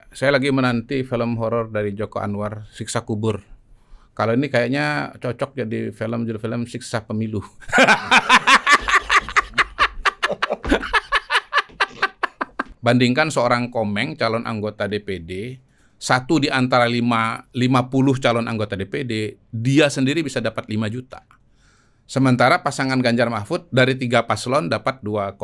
Saya lagi menanti film horor dari Joko Anwar, Siksa Kubur. Kalau ini kayaknya cocok jadi judul film Siksa Pemilu. Bandingkan seorang Komeng, calon anggota DPD, satu di antara 50 calon anggota DPD, dia sendiri bisa dapat 5 juta. Sementara pasangan Ganjar Mahfud dari 3 paslon dapat 2,8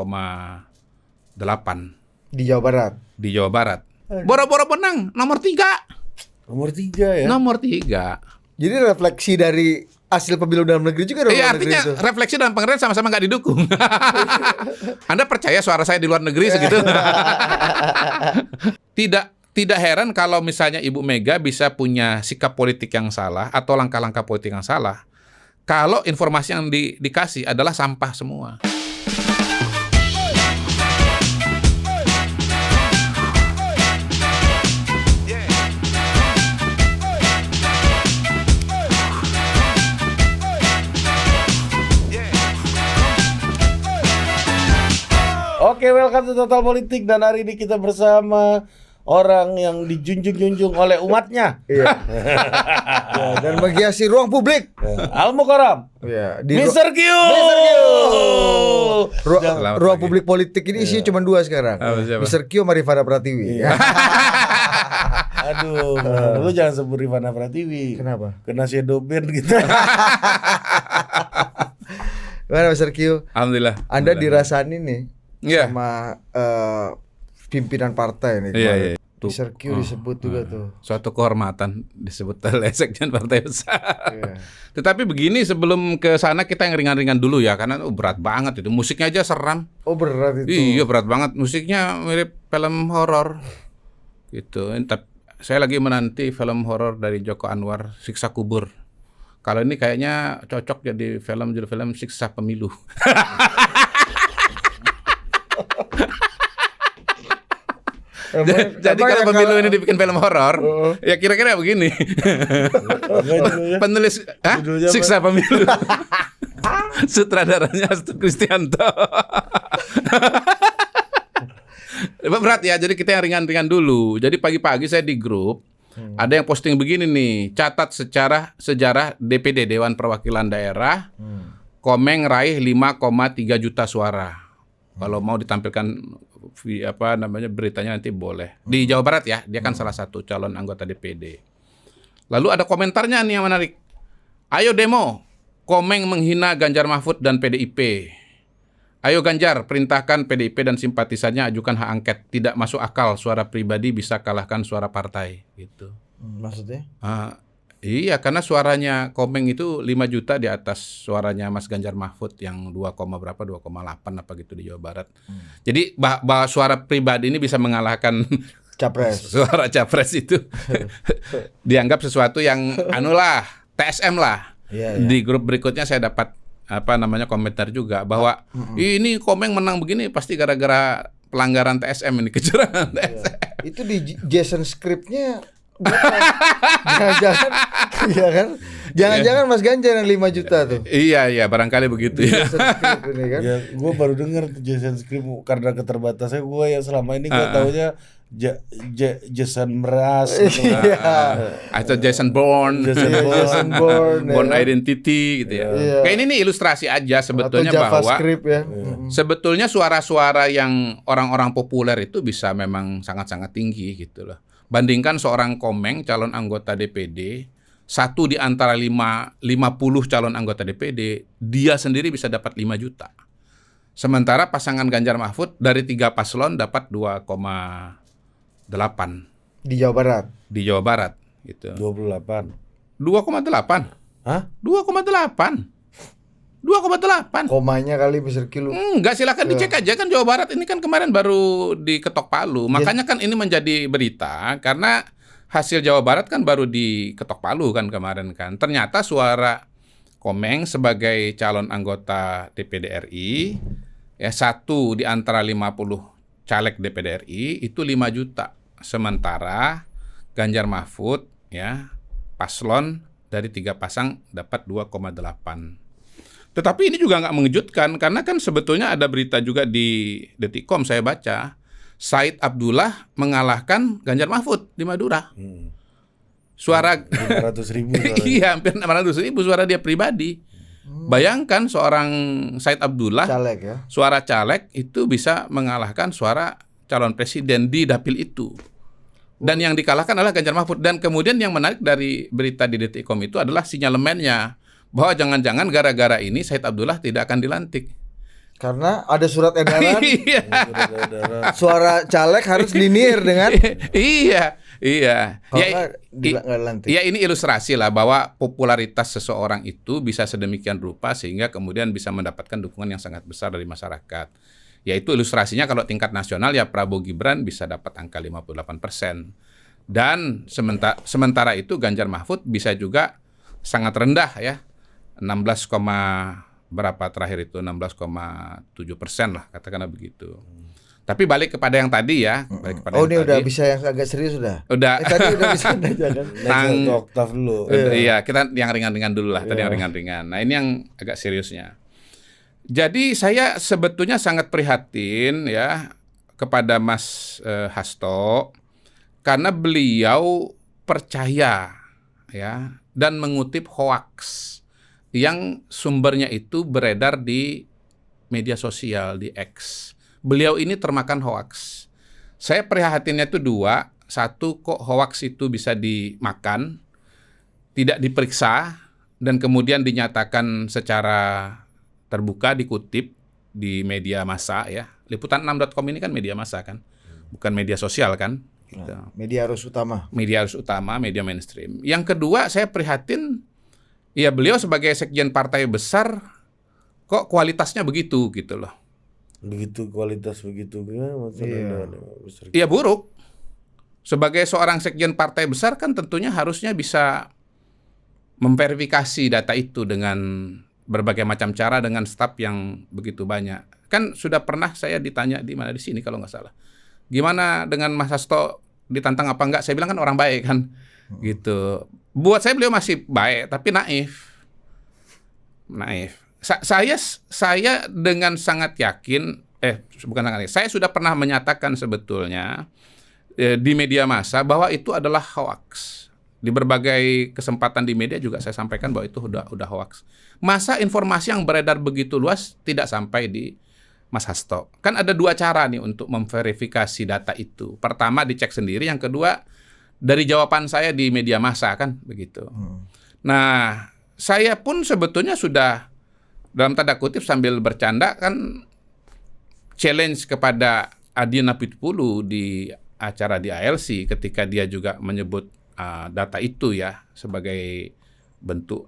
Di Jawa Barat. di Jawa Barat. Boro-boro menang, nomor 3. Nomor 3 ya. Nomor 3. Jadi refleksi dari hasil pemilu dalam negeri juga dong. Iya, luar negeri artinya itu. refleksi dan pengadilan sama-sama nggak didukung. Anda percaya suara saya di luar negeri segitu? Tidak heran kalau misalnya Ibu Mega bisa punya sikap politik yang salah atau langkah-langkah politik yang salah kalau informasi yang dikasih adalah sampah semua. Oke, welcome to Total Politik, dan hari ini kita bersama orang yang dijunjung-junjung oleh umatnya. Iya. Ya, dan menghiasi ruang publik. Al Mukarram. Ya, Mr. Q. Selamat Ruang pagi. publik politik ini isinya cuma 2 sekarang. Siapa? Mr. Q sama Rifana Pratiwi. Iya. Aduh, lu jangan sebut Rifana Pratiwi. Kenapa? Kena shadow ban gitu. Gimana Mr. Q? Alhamdulillah. Anda dirasani nih Iya. sama pimpinan partai nih Iya, kemarin. iya. Tuh. Mr. Q disebut juga tuh. Suatu kehormatan disebut oleh sekjen partai besar. Iya. Tetapi begini, sebelum ke sana kita yang ringan-ringan dulu ya, karena berat banget itu. Musiknya aja seram. Oh berat itu. Iya, berat banget. Musiknya mirip film horor. Gitu. Saya lagi menanti film horor dari Joko Anwar, Siksa Kubur. Kalau ini kayaknya cocok jadi judul film Siksa Pemilu. Jadi kalau pemilu ini dibikin film horor, ya kira-kira begini. Penulis Judulnya apa? Siksa Pemilu. Sutradaranya Astu Kristianto. Berat ya, jadi kita yang ringan-ringan dulu. Jadi pagi-pagi saya di grup, ada yang posting begini nih, catat sejarah DPD, Dewan Perwakilan Daerah, Komeng raih 5,3 juta suara. Kalau mau ditampilkan beritanya nanti boleh. Di Jawa Barat ya, dia kan salah satu calon anggota DPD. Lalu ada komentarnya nih yang menarik. Ayo demo, Komeng menghina Ganjar Mahfud dan PDIP. Ayo Ganjar, perintahkan PDIP dan simpatisannya ajukan hak angket. Tidak masuk akal suara pribadi bisa kalahkan suara partai. Gitu. Maksudnya? Iya, karena suaranya Komeng itu 5 juta di atas suaranya Mas Ganjar Mahfud yang 2,8 apa gitu di Jawa Barat. Jadi bahwa suara pribadi ini bisa mengalahkan Capres. suara capres itu dianggap sesuatu yang TSM lah. Iya, Di grup berikutnya saya dapat komentar juga bahwa ini Komeng menang begini pasti gara-gara pelanggaran TSM ini, kecurangan TSM. Itu di Jason scriptnya jangan-jangan, iya kan? Jangan-jangan Mas Ganjar yang 5 juta tuh. Iya, barangkali begitu ya. Jason script ini kan. Ya, gue baru dengar Jason Script karena keterbatasannya gue yang selama ini gue taunya Jason Mraz gitu. Iya. Atau Jason Bourne, Jason Bourne. Bourne ya. Identity gitu ya. Iya. Kayak ini nih ilustrasi aja sebetulnya Atau bahwa JavaScript ya. sebetulnya suara-suara yang orang-orang populer itu bisa memang sangat-sangat tinggi gitu loh. Bandingkan seorang Komeng, calon anggota DPD, satu di antara 50 calon anggota DPD, dia sendiri bisa dapat 5 juta. Sementara pasangan Ganjar Mahfud dari 3 paslon dapat 2,8 Di Jawa Barat. di Jawa Barat gitu. 28. 2,8. Hah? 2,8. 2,8. Komanya kali Mr. Q. Enggak, silakan dicek aja, kan Jawa Barat ini kan kemarin baru diketok Palu. Makanya kan ini menjadi berita karena hasil Jawa Barat kan baru diketok Palu kan kemarin kan. Ternyata suara Komeng sebagai calon anggota DPD RI ya, satu di antara 50 caleg DPD RI itu 5 juta. Sementara Ganjar Mahfud ya, paslon dari 3 pasang dapat 2,8. Tetapi ini juga nggak mengejutkan karena kan sebetulnya ada berita juga di Detikcom saya baca Said Abdullah mengalahkan Ganjar Mahfud di Madura. Suara 500.000 suaranya. iya, hampir 600.000 suara dia pribadi. Bayangkan seorang Said Abdullah, Caleg ya. suara caleg itu bisa mengalahkan suara calon presiden di dapil itu. Dan yang dikalahkan adalah Ganjar Mahfud. Dan kemudian yang menarik dari berita di Detikcom itu adalah sinyalemennya, bahwa jangan-jangan gara-gara ini Said Abdullah tidak akan dilantik. Karena ada surat edaran Iya. suara caleg harus linear dengan Iya. kalau Ya, nggak nggak dilantik. ya ini ilustrasi lah bahwa popularitas seseorang itu bisa sedemikian rupa sehingga kemudian bisa mendapatkan dukungan yang sangat besar dari masyarakat. Yaitu ilustrasinya kalau tingkat nasional ya Prabowo Gibran bisa dapat angka 58%. Dan sementara itu Ganjar Mahfud bisa juga sangat rendah ya. 16, berapa terakhir itu 16,7% lah katakanlah begitu. Tapi balik kepada yang tadi ya, balik kepada Oh, yang ini tadi. udah bisa yang agak serius sudah. Udah. Tadi udah bisa aja kan. Naik satu oktav dulu. Iya, kita yang ringan-ringan dulu lah, tadi yang ringan-ringan. Nah, ini yang agak seriusnya. Jadi saya sebetulnya sangat prihatin ya kepada Mas Hasto karena beliau percaya ya dan mengutip hoaks yang sumbernya itu beredar di media sosial, di X. Beliau ini termakan hoaks. Saya prihatinnya itu dua. Satu, kok hoaks itu bisa dimakan, tidak diperiksa, dan kemudian dinyatakan secara terbuka, dikutip di media massa ya. Liputan6.com ini kan media massa kan, bukan media sosial kan. Gitu. Media arus utama. Media arus utama, media mainstream. Yang kedua, saya prihatin, ya beliau sebagai sekjen partai besar, kok kualitasnya begitu gitu loh. Begitu kualitas begitu gimana maksudnya? Iya buruk. Sebagai seorang sekjen partai besar kan tentunya harusnya bisa memverifikasi data itu dengan berbagai macam cara dengan staf yang begitu banyak. Kan sudah pernah saya ditanya di mana di sini kalau nggak salah. Gimana dengan Mas Hasto ditantang apa enggak? Saya bilang kan orang baik kan. Gitu. Buat saya beliau masih baik tapi naif. Saya dengan sangat yakin, bukan sangat yakin, saya sudah pernah menyatakan sebetulnya di media massa bahwa itu adalah hoax. Di berbagai kesempatan di media juga saya sampaikan bahwa itu udah hoax. Masa informasi yang beredar begitu luas tidak sampai di Mas Hasto? Kan ada dua cara nih untuk memverifikasi data itu. Pertama dicek sendiri, yang kedua dari jawaban saya di media massa kan begitu. Nah, saya pun sebetulnya sudah dalam tanda kutip sambil bercanda kan challenge kepada Adian Apitupulu di acara di ALC ketika dia juga menyebut data itu ya sebagai bentuk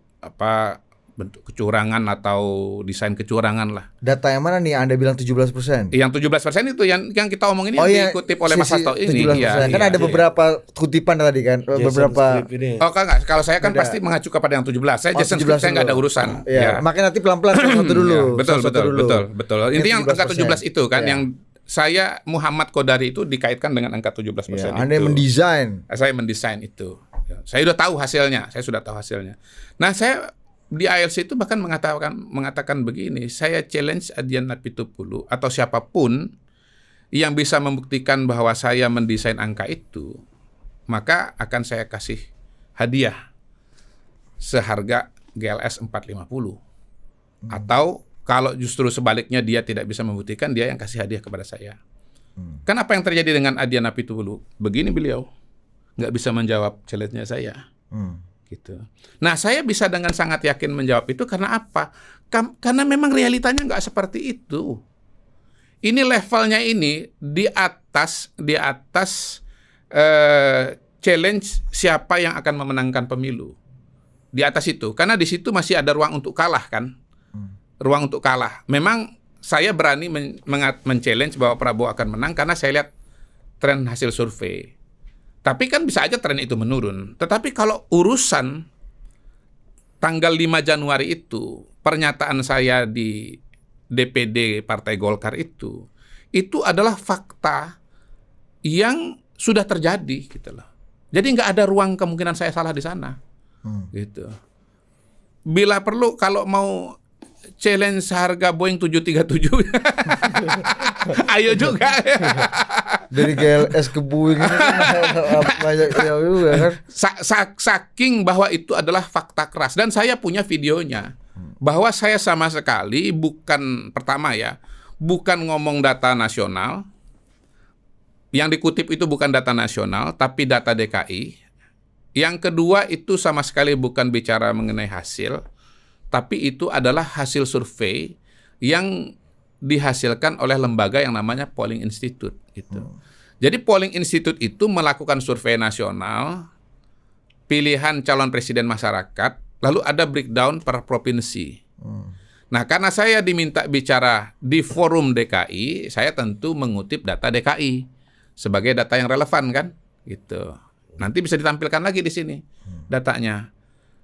kecurangan atau desain kecurangan lah. Data yang mana nih Anda bilang 17%? Yang 17% itu yang kita omongin ini dikutip oleh Mas Hasto ini. 17%. Kan ada beberapa kutipan tadi kan, beberapa. Oh kan kalau saya kan pasti mengacu kepada yang 17. Saya Jason Script saya nggak ada urusan. Ya. Makanya nanti pelan-pelan satu dulu. Betul. Intinya yang angka 17 itu kan yang saya Muhammad Kodari itu dikaitkan dengan angka 17% itu. Anda mendesain. Saya mendesain itu. Saya sudah tahu hasilnya. Nah, saya di ALC itu bahkan mengatakan begini, saya challenge Adian Apitupulu atau siapapun yang bisa membuktikan bahwa saya mendesain angka itu, maka akan saya kasih hadiah seharga GLS 450. Atau kalau justru sebaliknya dia tidak bisa membuktikan, dia yang kasih hadiah kepada saya. Kan apa yang terjadi dengan Adian Apitupulu? Begini beliau, nggak bisa menjawab challenge-nya saya. Gitu. Nah, saya bisa dengan sangat yakin menjawab itu karena apa? Karena memang realitanya nggak seperti itu. Ini levelnya ini di atas challenge siapa yang akan memenangkan pemilu. Di atas itu, karena di situ masih ada ruang untuk kalah kan? Ruang untuk kalah. Memang saya berani men-challenge bahwa Prabowo akan menang karena saya lihat tren hasil survei. Tapi kan bisa aja tren itu menurun. Tetapi kalau urusan tanggal 5 Januari itu, pernyataan saya di DPD Partai Golkar itu adalah fakta yang sudah terjadi gitu loh. Jadi nggak ada ruang kemungkinan saya salah di sana. Gitu. Bila perlu kalau mau challenge harga Boeing 737. Ayo juga. Dari GLS ke Boeing ini kan banyak juga kan. Saking bahwa itu adalah fakta keras, dan saya punya videonya. Bahwa saya sama sekali bukan, pertama ya, bukan ngomong data nasional. Yang dikutip itu bukan data nasional, tapi data DKI. Yang kedua itu sama sekali bukan bicara mengenai hasil, tapi itu adalah hasil survei yang dihasilkan oleh lembaga yang namanya Polling Institute gitu. Jadi Polling Institute itu melakukan survei nasional, pilihan calon presiden masyarakat, lalu ada breakdown per provinsi. Nah, karena saya diminta bicara di forum DKI, saya tentu mengutip data DKI sebagai data yang relevan kan, gitu. Nanti bisa ditampilkan lagi di sini datanya.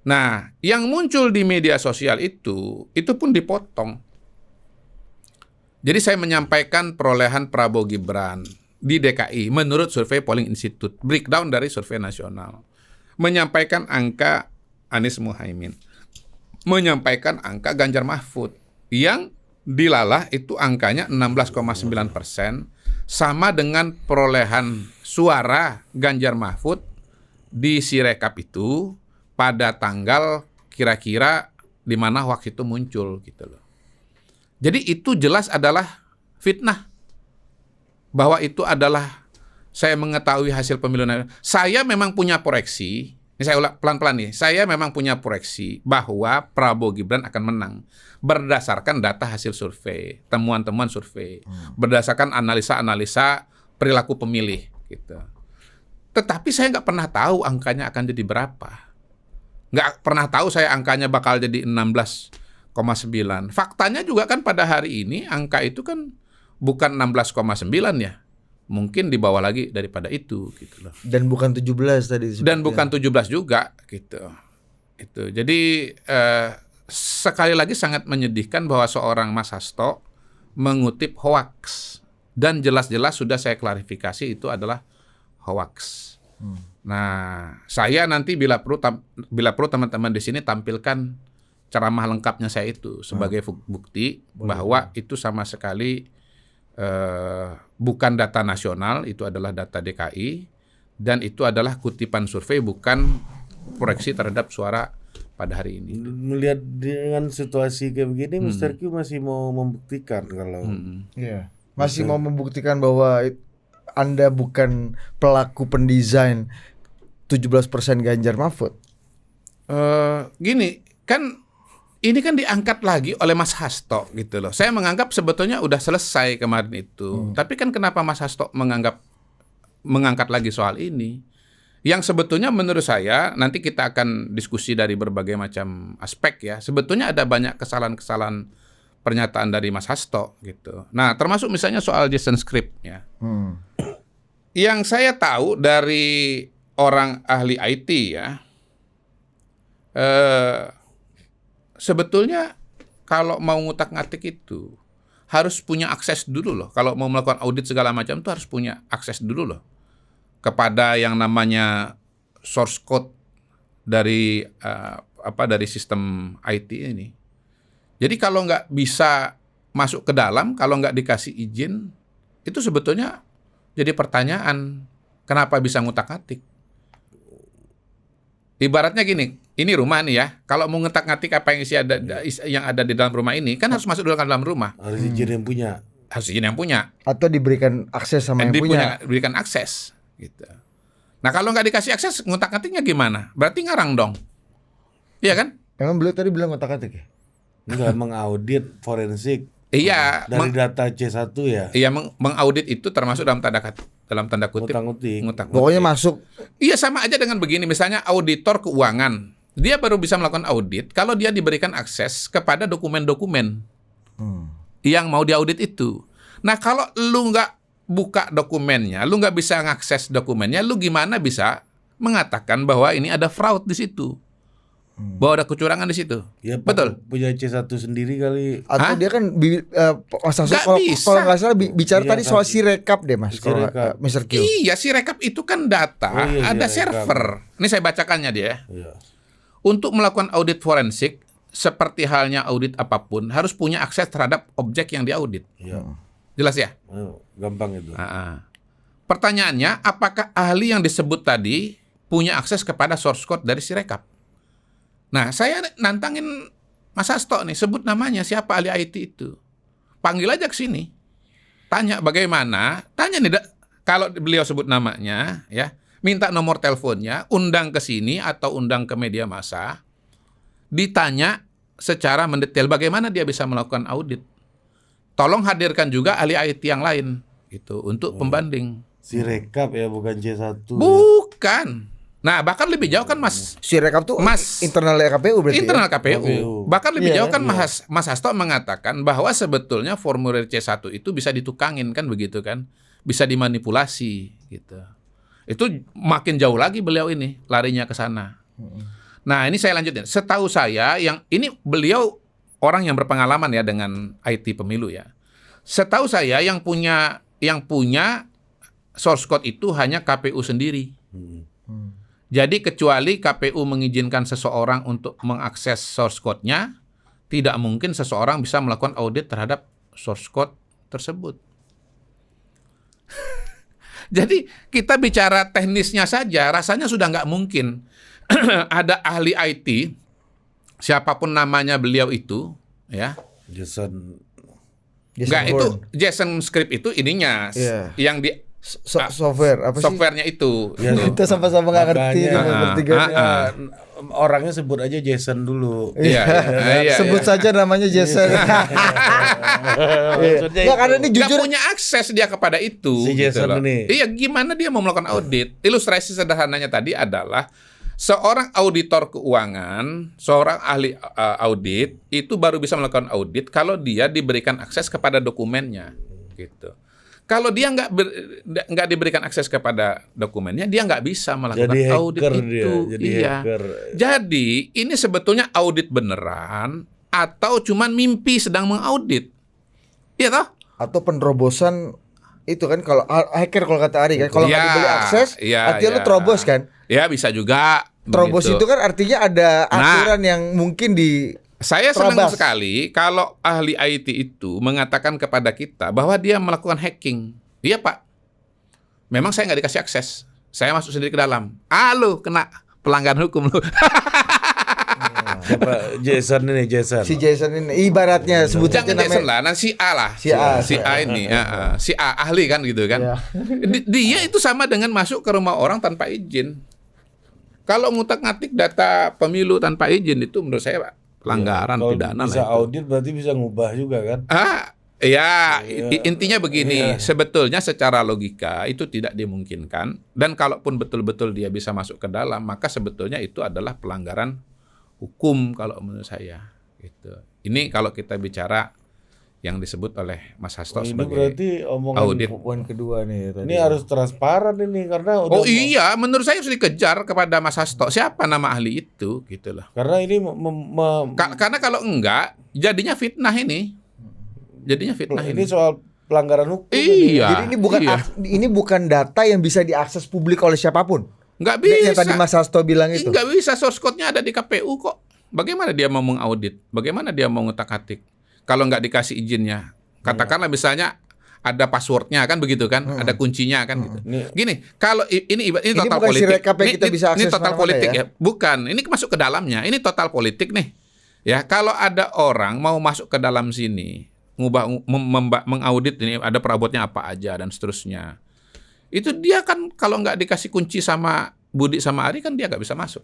Nah, yang muncul di media sosial itu pun dipotong. Jadi saya menyampaikan perolehan Prabowo Gibran di DKI menurut survei Polling Institute, breakdown dari survei nasional. Menyampaikan angka Anies Muhaimin, menyampaikan angka Ganjar Mahfud yang dilalah itu angkanya 16,9%, sama dengan perolehan suara Ganjar Mahfud di Sirekap itu pada tanggal kira-kira di mana hoax itu muncul gitu loh. Jadi itu jelas adalah fitnah. Bahwa itu adalah saya mengetahui hasil pemilu. Saya memang punya proyeksi. Ini saya ulang pelan-pelan nih. Saya memang punya proyeksi bahwa Prabowo Gibran akan menang berdasarkan data hasil survei, temuan-temuan survei, berdasarkan analisa-analisa perilaku pemilih gitu. Tetapi saya nggak pernah tahu angkanya akan jadi berapa. Nggak pernah tahu saya angkanya bakal jadi 16,9. Faktanya juga kan pada hari ini angka itu kan bukan 16,9 ya. Mungkin di bawah lagi daripada itu gitu loh. Dan bukan 17 tadi. Dan bukan 17 juga gitu. Itu. Jadi sekali lagi sangat menyedihkan bahwa seorang Mas Hasto mengutip hoax, dan jelas-jelas sudah saya klarifikasi itu adalah hoax. Nah, saya nanti bila perlu teman-teman di sini tampilkan ceramah lengkapnya saya itu sebagai bukti bahwa itu sama sekali bukan data nasional, itu adalah data DKI, dan itu adalah kutipan survei, bukan proyeksi terhadap suara pada hari ini. Melihat dengan situasi kayak begini, Mr. Q masih mau membuktikan kalau Iya. Masih mau membuktikan bahwa Anda bukan pelaku pendesain 17% Ganjar Mahfud. Gini, kan ini kan diangkat lagi oleh Mas Hasto gitu loh. Saya menganggap sebetulnya udah selesai kemarin itu. Tapi kan kenapa Mas Hasto mengangkat lagi soal ini? Yang sebetulnya menurut saya, nanti kita akan diskusi dari berbagai macam aspek ya. Sebetulnya ada banyak kesalahan-kesalahan pernyataan dari Mas Hasto gitu. Nah, termasuk misalnya soal Jason Script ya. Yang saya tahu dari orang ahli IT ya, sebetulnya kalau mau ngutak-ngatik itu harus punya akses dulu loh. Kalau mau melakukan audit segala macam itu harus punya akses dulu loh kepada yang namanya source code dari dari sistem IT ini. Jadi kalau nggak bisa masuk ke dalam, kalau nggak dikasih izin, itu sebetulnya jadi pertanyaan, kenapa bisa ngutak-ngatik? Ibaratnya gini, ini rumah nih ya, kalau mau ngutak-ngatik apa yang ada di dalam rumah ini, kan harus masuk dulu ke dalam rumah. harus izin yang punya. Harus izin yang punya. Atau diberikan akses sama yang punya. Diberikan akses. Gitu. Nah kalau nggak dikasih akses, ngutak-ngatiknya gimana? Berarti ngarang dong. Iya kan? Emang beliau tadi bilang ngotak-ngatik ya? Enggak mengaudit forensik. Iya. Dari data C1 ya. Iya, mengaudit itu termasuk dalam tanda kutip. Ngutang-ngutik. Pokoknya masuk. Iya, sama aja dengan begini. Misalnya auditor keuangan. Dia baru bisa melakukan audit kalau dia diberikan akses kepada dokumen-dokumen yang mau diaudit itu. Nah kalau lu nggak buka dokumennya, lu nggak bisa ngakses dokumennya, lu gimana bisa mengatakan bahwa ini ada fraud di situ? Bahwa ada kecurangan di situ. Ya, betul. Punya C1 sendiri kali. Atau dia kan Mas Hasto Nggak kalau bisa. nggak salah bicara Iya, tadi soal Sirekap deh Mas. Kalau Sirekap. Mr. Q. Iya, Sirekap itu kan data, Oh, iya, ada Sirekap. server. Ini saya bacakannya dia. Iya. Untuk melakukan audit forensik, seperti halnya audit apapun harus punya akses terhadap objek yang diaudit. Iya. Jelas ya? Gampang itu. Pertanyaannya, apakah ahli yang disebut tadi punya akses kepada source code dari Sirekap? Nah, saya nantangin Mas Hasto nih, sebut namanya siapa ahli IT itu. Panggil aja ke sini. Tanya bagaimana, tanya nih kalau beliau sebut namanya, ya, minta nomor teleponnya, undang ke sini atau undang ke media massa, ditanya secara mendetail bagaimana dia bisa melakukan audit. Tolong hadirkan juga ahli IT yang lain gitu untuk pembanding. Sirekap ya, bukan J1. Bukan. Nah, bahkan lebih jauh kan Mas Sirekap tuh internal KPU berarti. internal ya? KPU. Bahkan lebih Iya, jauh kan iya. Mas Hasto mengatakan bahwa sebetulnya formulir C1 itu bisa ditukangin kan begitu kan. Bisa dimanipulasi gitu. Itu makin jauh lagi beliau ini larinya ke sana. Nah, ini saya lanjutin. Setahu saya yang ini beliau orang yang berpengalaman ya dengan IT pemilu ya. Setahu saya yang punya source code itu hanya KPU sendiri. Jadi kecuali KPU mengizinkan seseorang untuk mengakses source code-nya, tidak mungkin seseorang bisa melakukan audit terhadap source code tersebut. Jadi kita bicara teknisnya saja, rasanya sudah nggak mungkin ada ahli IT, siapapun namanya beliau itu, ya. Jason Nggak, itu JSON script itu ininya, Iya. yang di Software apa sih? softwarenya itu. Ya, Kita sama-sama nggak ngerti makanya, bertiga. orangnya sebut aja Jason dulu. Iya, iya, Sebut iya. saja namanya Jason. Maksudnya Nggak, karena ini Nggak jujur punya akses dia kepada itu. Si Jason loh. ini. Iya, gimana dia mau melakukan audit? Ilustrasi sederhananya tadi adalah seorang auditor keuangan, seorang ahli audit itu baru bisa melakukan audit kalau dia diberikan akses kepada dokumennya, gitu. Kalau dia nggak diberikan akses kepada dokumennya, dia nggak bisa melakukan Jadi hacker audit dia, itu. jadi Iya. hacker. Jadi ini sebetulnya audit beneran atau cuman mimpi sedang mengaudit? Iya toh? atau penerobosan itu kan kalau hacker kalau kata Ari kan kalau nggak Iya, dibeli akses iya, artinya lu iya. terobos kan. Ya bisa juga. Terobos begitu. itu kan artinya ada Nah. aturan yang mungkin di Saya senang terabas. sekali kalau ahli IT itu mengatakan kepada kita bahwa dia melakukan hacking. Iya Pak, memang saya nggak dikasih akses. Saya masuk sendiri ke dalam. Lu kena pelanggaran hukum lu. Siapa Jason ini, Jason. si Jason ini ibaratnya sebut saja Jangan Jason namanya lah, nah si A lah. Si A. Si A ini, si A ahli kan gitu kan. Iya. Dia itu sama dengan masuk ke rumah orang tanpa izin. Kalau ngutak-ngatik data pemilu tanpa izin itu menurut saya Pak, pelanggaran Kalau pidana bisa lah itu. audit berarti bisa ngubah juga kan? Ya, intinya begini, sebetulnya secara logika itu tidak dimungkinkan dan kalaupun betul-betul dia bisa masuk ke dalam, maka sebetulnya itu adalah pelanggaran hukum kalau menurut saya. Gitu. Ini kalau kita bicara yang disebut oleh Mas Hasto Ini sebagai berarti omongan audit. poin kedua nih tadi. ini harus transparan ini karena udah Oh iya, menurut saya harus dikejar kepada Mas Hasto. Siapa nama ahli itu, gitu loh. karena ini Karena kalau enggak, jadinya fitnah ini. Jadinya fitnah ini ini. soal pelanggaran hukum. Iya. Jadi ini bukan data yang bisa diakses publik oleh siapapun. Nggak bisa. Yang tadi Mas Hasto bilang itu. Nggak bisa, source code-nya ada di KPU kok. Bagaimana dia mau mengaudit? Bagaimana dia mau ngutak-atik? Kalau nggak dikasih izinnya. Katakanlah misalnya ada passwordnya kan begitu kan, ada kuncinya kan gitu. Gini, kalau ini total bukan politik. Sirekap yang kita bisa Ini akses total mana-mana politik ya? ya. Bukan, ini masuk ke dalamnya. Ini total politik nih. Ya, kalau ada orang mau masuk ke dalam sini, mengaudit ini ada perabotnya apa aja dan seterusnya. Itu dia kan kalau nggak dikasih kunci sama Budi sama Ari kan dia nggak bisa masuk.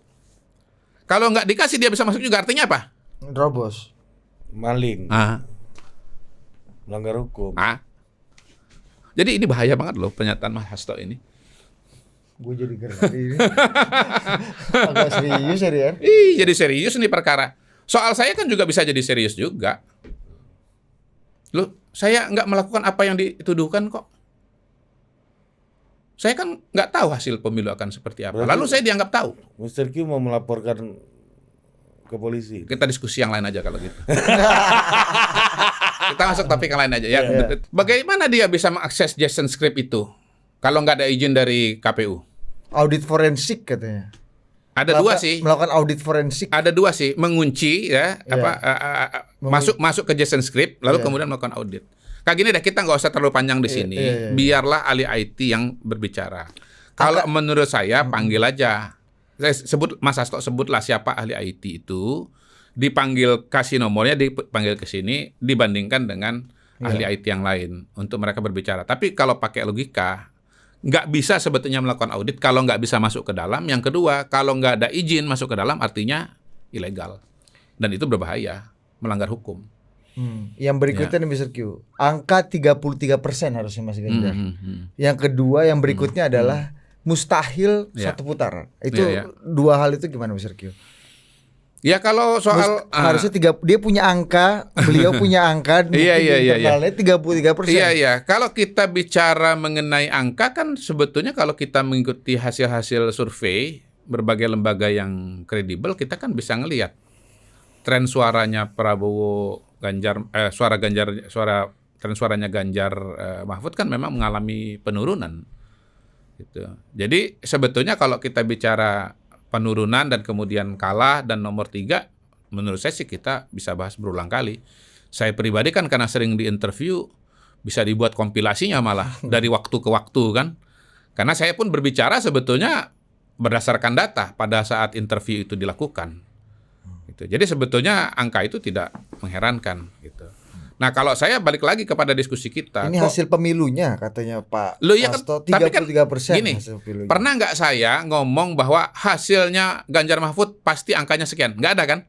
Kalau nggak dikasih dia bisa masuk juga artinya apa? Robos. Maling, Ah. melanggar hukum. Jadi ini bahaya banget loh pernyataan Mas Hasto ini. Gue jadi ngeri ini. Agak serius ya Rian. Jadi serius nih perkara. Soal saya kan juga bisa jadi serius juga. Loh, saya nggak melakukan apa yang dituduhkan kok. Saya kan nggak tahu hasil pemilu akan seperti apa. Berarti- Lalu saya dianggap tahu. Mr. Q mau melaporkan ke polisi. Kita diskusi yang lain aja kalau gitu. Kita masuk topik yang lain aja ya. Bagaimana dia bisa mengakses JSON script itu kalau nggak ada izin dari KPU? Audit forensik katanya. Ada dua sih. Melakukan audit forensik. Ada dua sih, mengunci ya, masuk ke JSON script, lalu kemudian melakukan audit. Kayak gini deh, kita nggak usah terlalu panjang di sini. Biarlah ahli IT yang berbicara. Kalau menurut saya panggil aja. Saya sebut Mas Hasto, sebutlah siapa ahli IT itu, dipanggil, kasih nomornya, dipanggil ke sini, dibandingkan dengan ahli IT yang lain untuk mereka berbicara. Tapi kalau pakai logika, nggak bisa sebetulnya melakukan audit kalau nggak bisa masuk ke dalam. Yang kedua, kalau nggak ada izin masuk ke dalam, artinya ilegal. Dan itu berbahaya, melanggar hukum. Yang berikutnya nih Mr. Q, angka 33% harusnya Mas Ganjar. Yang kedua, yang berikutnya adalah mustahil satu putaran. Itu dua hal itu gimana Mr. Q? Ya kalau soal harusnya dia punya angka, beliau punya angka internalnya 33%. Iya. Kalau kita bicara mengenai angka kan sebetulnya kalau kita mengikuti hasil-hasil survei berbagai lembaga yang kredibel, kita kan bisa ngelihat tren suaranya Prabowo Ganjar, tren suaranya Ganjar Mahfud kan memang mengalami penurunan. Gitu. Jadi sebetulnya kalau kita bicara penurunan dan kemudian kalah dan nomor 3, menurut saya sih kita bisa bahas berulang kali. Saya pribadi kan karena sering diinterview, bisa dibuat kompilasinya malah dari waktu ke waktu kan. Karena saya pun berbicara sebetulnya berdasarkan data pada saat interview itu dilakukan. Gitu. Jadi sebetulnya angka itu tidak mengherankan gitu. Nah kalau saya balik lagi kepada diskusi kita, ini hasil pemilunya katanya Pak Hasto, 33% tapi kan gini, hasil pemilunya. Pernah nggak saya ngomong bahwa hasilnya Ganjar Mahfud pasti angkanya sekian? Nggak ada kan?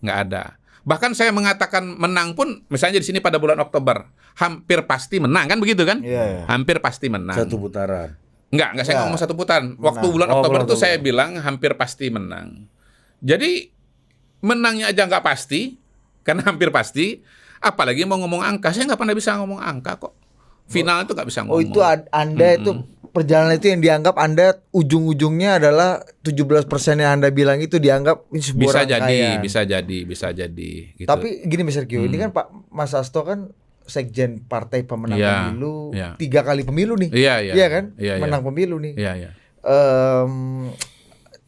Nggak ada. Bahkan saya mengatakan menang pun, misalnya di sini pada bulan Oktober, hampir pasti menang kan begitu kan? Hampir pasti menang. Satu putaran. Nggak saya ngomong satu putaran. Waktu bulan Oktober itu saya bilang hampir pasti menang. Jadi menangnya aja nggak pasti, karena hampir pasti. Apalagi mau ngomong angka, saya nggak pernah bisa ngomong angka kok. Final itu nggak bisa ngomong. Oh itu Anda itu perjalanan itu yang dianggap Anda ujung-ujungnya adalah 17% yang Anda bilang itu dianggap ini sebuah rangkaian. Bisa jadi. Gitu. Tapi gini Mr. Q, ini kan Pak Mas Hasto kan sekjen partai pemenang pemilu, 3 kali pemilu nih, iya kan? Menang pemilu nih.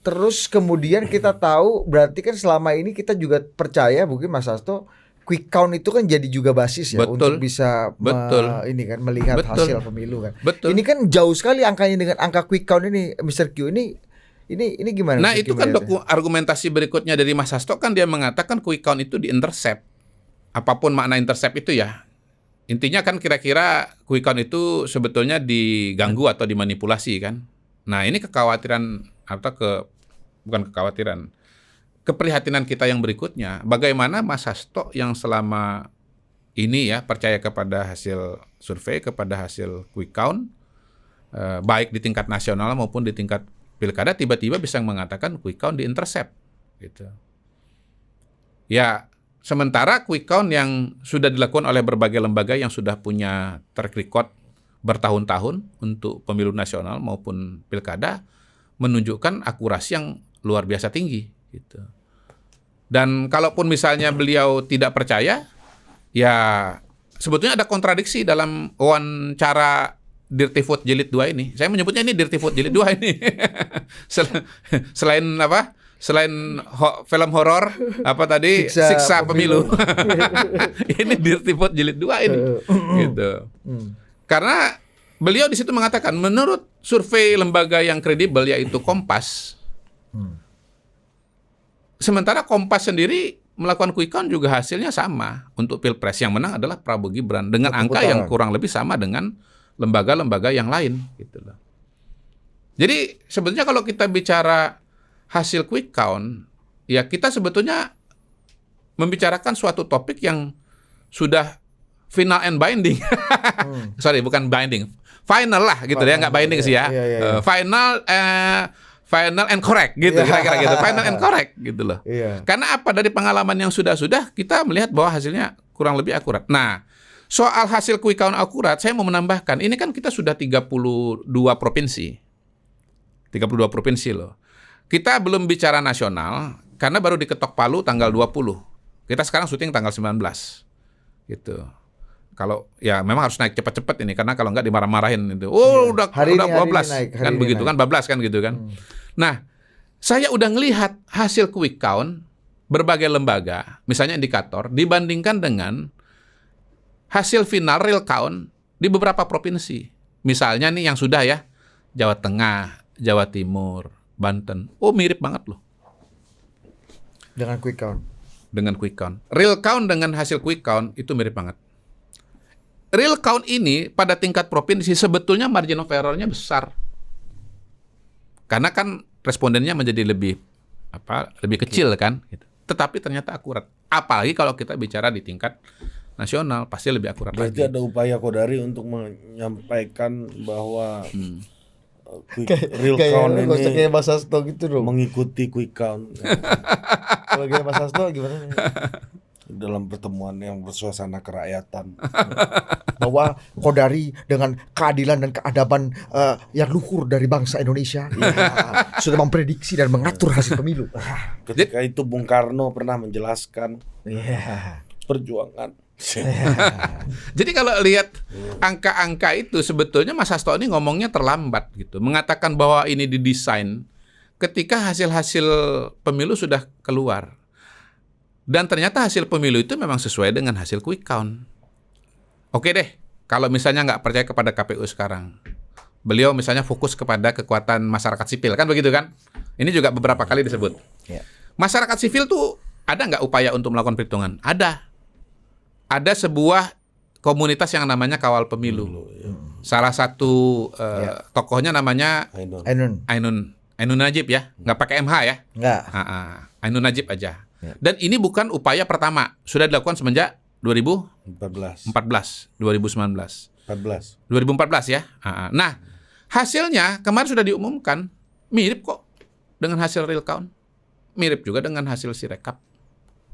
Terus kemudian kita tahu berarti kan selama ini kita juga percaya mungkin Mas Hasto quick count itu kan jadi juga basis ya untuk bisa ini kan melihat hasil pemilu kan. Ini kan jauh sekali angkanya dengan angka quick count ini Mr. Q ini gimana? Nah itu kan argumentasi berikutnya dari Mas Hasto kan dia mengatakan quick count itu di-intercept. Apapun makna intercept itu ya. Intinya kan kira-kira quick count itu sebetulnya diganggu atau dimanipulasi kan. Nah ini kekhawatiran atau bukan kekhawatiran. Keprihatinan kita yang berikutnya, bagaimana Mas Hasto yang selama ini ya percaya kepada hasil survei, kepada hasil quick count, baik di tingkat nasional maupun di tingkat pilkada, tiba-tiba bisa mengatakan quick count di-intercept. Gitu. Ya, sementara quick count yang sudah dilakukan oleh berbagai lembaga yang sudah punya track record bertahun-tahun untuk pemilu nasional maupun pilkada, menunjukkan akurasi yang luar biasa tinggi. Gitu. Dan kalaupun misalnya beliau tidak percaya, ya sebetulnya ada kontradiksi dalam wawancara Dirty Food Jilid 2 ini. Saya menyebutnya ini Dirty Food Jilid 2 ini. Selain apa? Selain film horor apa tadi? Siksa pemilu. Ini Dirty Food Jilid 2 ini. Gitu. Karena beliau di situ mengatakan menurut survei lembaga yang kredibel yaitu Kompas. Sementara Kompas sendiri melakukan quick count juga hasilnya sama untuk Pilpres. Yang menang adalah Prabowo Gibran dengan angka yang kurang lebih sama dengan lembaga-lembaga yang lain gitu loh. Jadi sebetulnya kalau kita bicara hasil quick count, ya kita sebetulnya membicarakan suatu topik yang sudah final and binding. Sorry, bukan binding. Final lah gitu ya, nggak binding sih ya. Final and correct gitu kira-kira gitu. Final and correct gitu loh. Karena apa, dari pengalaman yang sudah kita melihat bahwa hasilnya kurang lebih akurat. Nah, soal hasil quick count akurat, saya mau menambahkan, ini kan kita sudah 32 provinsi. 32 provinsi loh. Kita belum bicara nasional karena baru diketok Palu tanggal 20. Kita sekarang syuting tanggal 19. Gitu. Kalau ya memang harus naik cepat-cepat ini karena kalau enggak dimarah-marahin itu. Oh, udah bablas kan begitu kan, bablas kan gitu kan. Nah, Saya udah ngelihat hasil quick count berbagai lembaga, misalnya indikator, dibandingkan dengan hasil final real count di beberapa provinsi. Misalnya nih yang sudah ya, Jawa Tengah, Jawa Timur, Banten. Oh, mirip banget loh. Dengan quick count. Dengan quick count. Real count dengan hasil quick count itu mirip banget. Real count ini pada tingkat provinsi sebetulnya margin of error-nya besar. Karena kan respondennya menjadi lebih kecil kan gitu. Tetapi ternyata akurat. Apalagi kalau kita bicara di tingkat nasional, pasti lebih akurat lagi. Berarti ada upaya Kodari untuk menyampaikan bahwa real count ini kayak Mas Hasto gitu dong. Mengikuti quick count. Kalau kayak Mas Hasto gimana? Dalam pertemuan yang bersuasana kerakyatan. Bahwa Kodari dengan keadilan dan keadaban yang luhur dari bangsa Indonesia sudah memprediksi dan mengatur hasil pemilu. Ketika itu Bung Karno pernah menjelaskan perjuangan. Jadi kalau lihat angka-angka itu sebetulnya Mas Hasto ini ngomongnya terlambat gitu. Mengatakan bahwa ini didesain ketika hasil-hasil pemilu sudah keluar. Dan ternyata hasil pemilu itu memang sesuai dengan hasil quick count. Oke deh, kalau misalnya nggak percaya kepada KPU sekarang. Beliau misalnya fokus kepada kekuatan masyarakat sipil, kan begitu kan? Ini juga beberapa kali disebut. Masyarakat sipil tuh ada nggak upaya untuk melakukan perhitungan? Ada sebuah komunitas yang namanya Kawal Pemilu. Salah satu tokohnya namanya Ainun Najib ya, nggak pakai MH ya? Nggak. Ainun Najib aja. Dan ini bukan upaya pertama, sudah dilakukan semenjak 2014, 2019, 2014 ya. Nah, hasilnya kemarin sudah diumumkan, mirip kok dengan hasil real count, mirip juga dengan hasil Sirekap.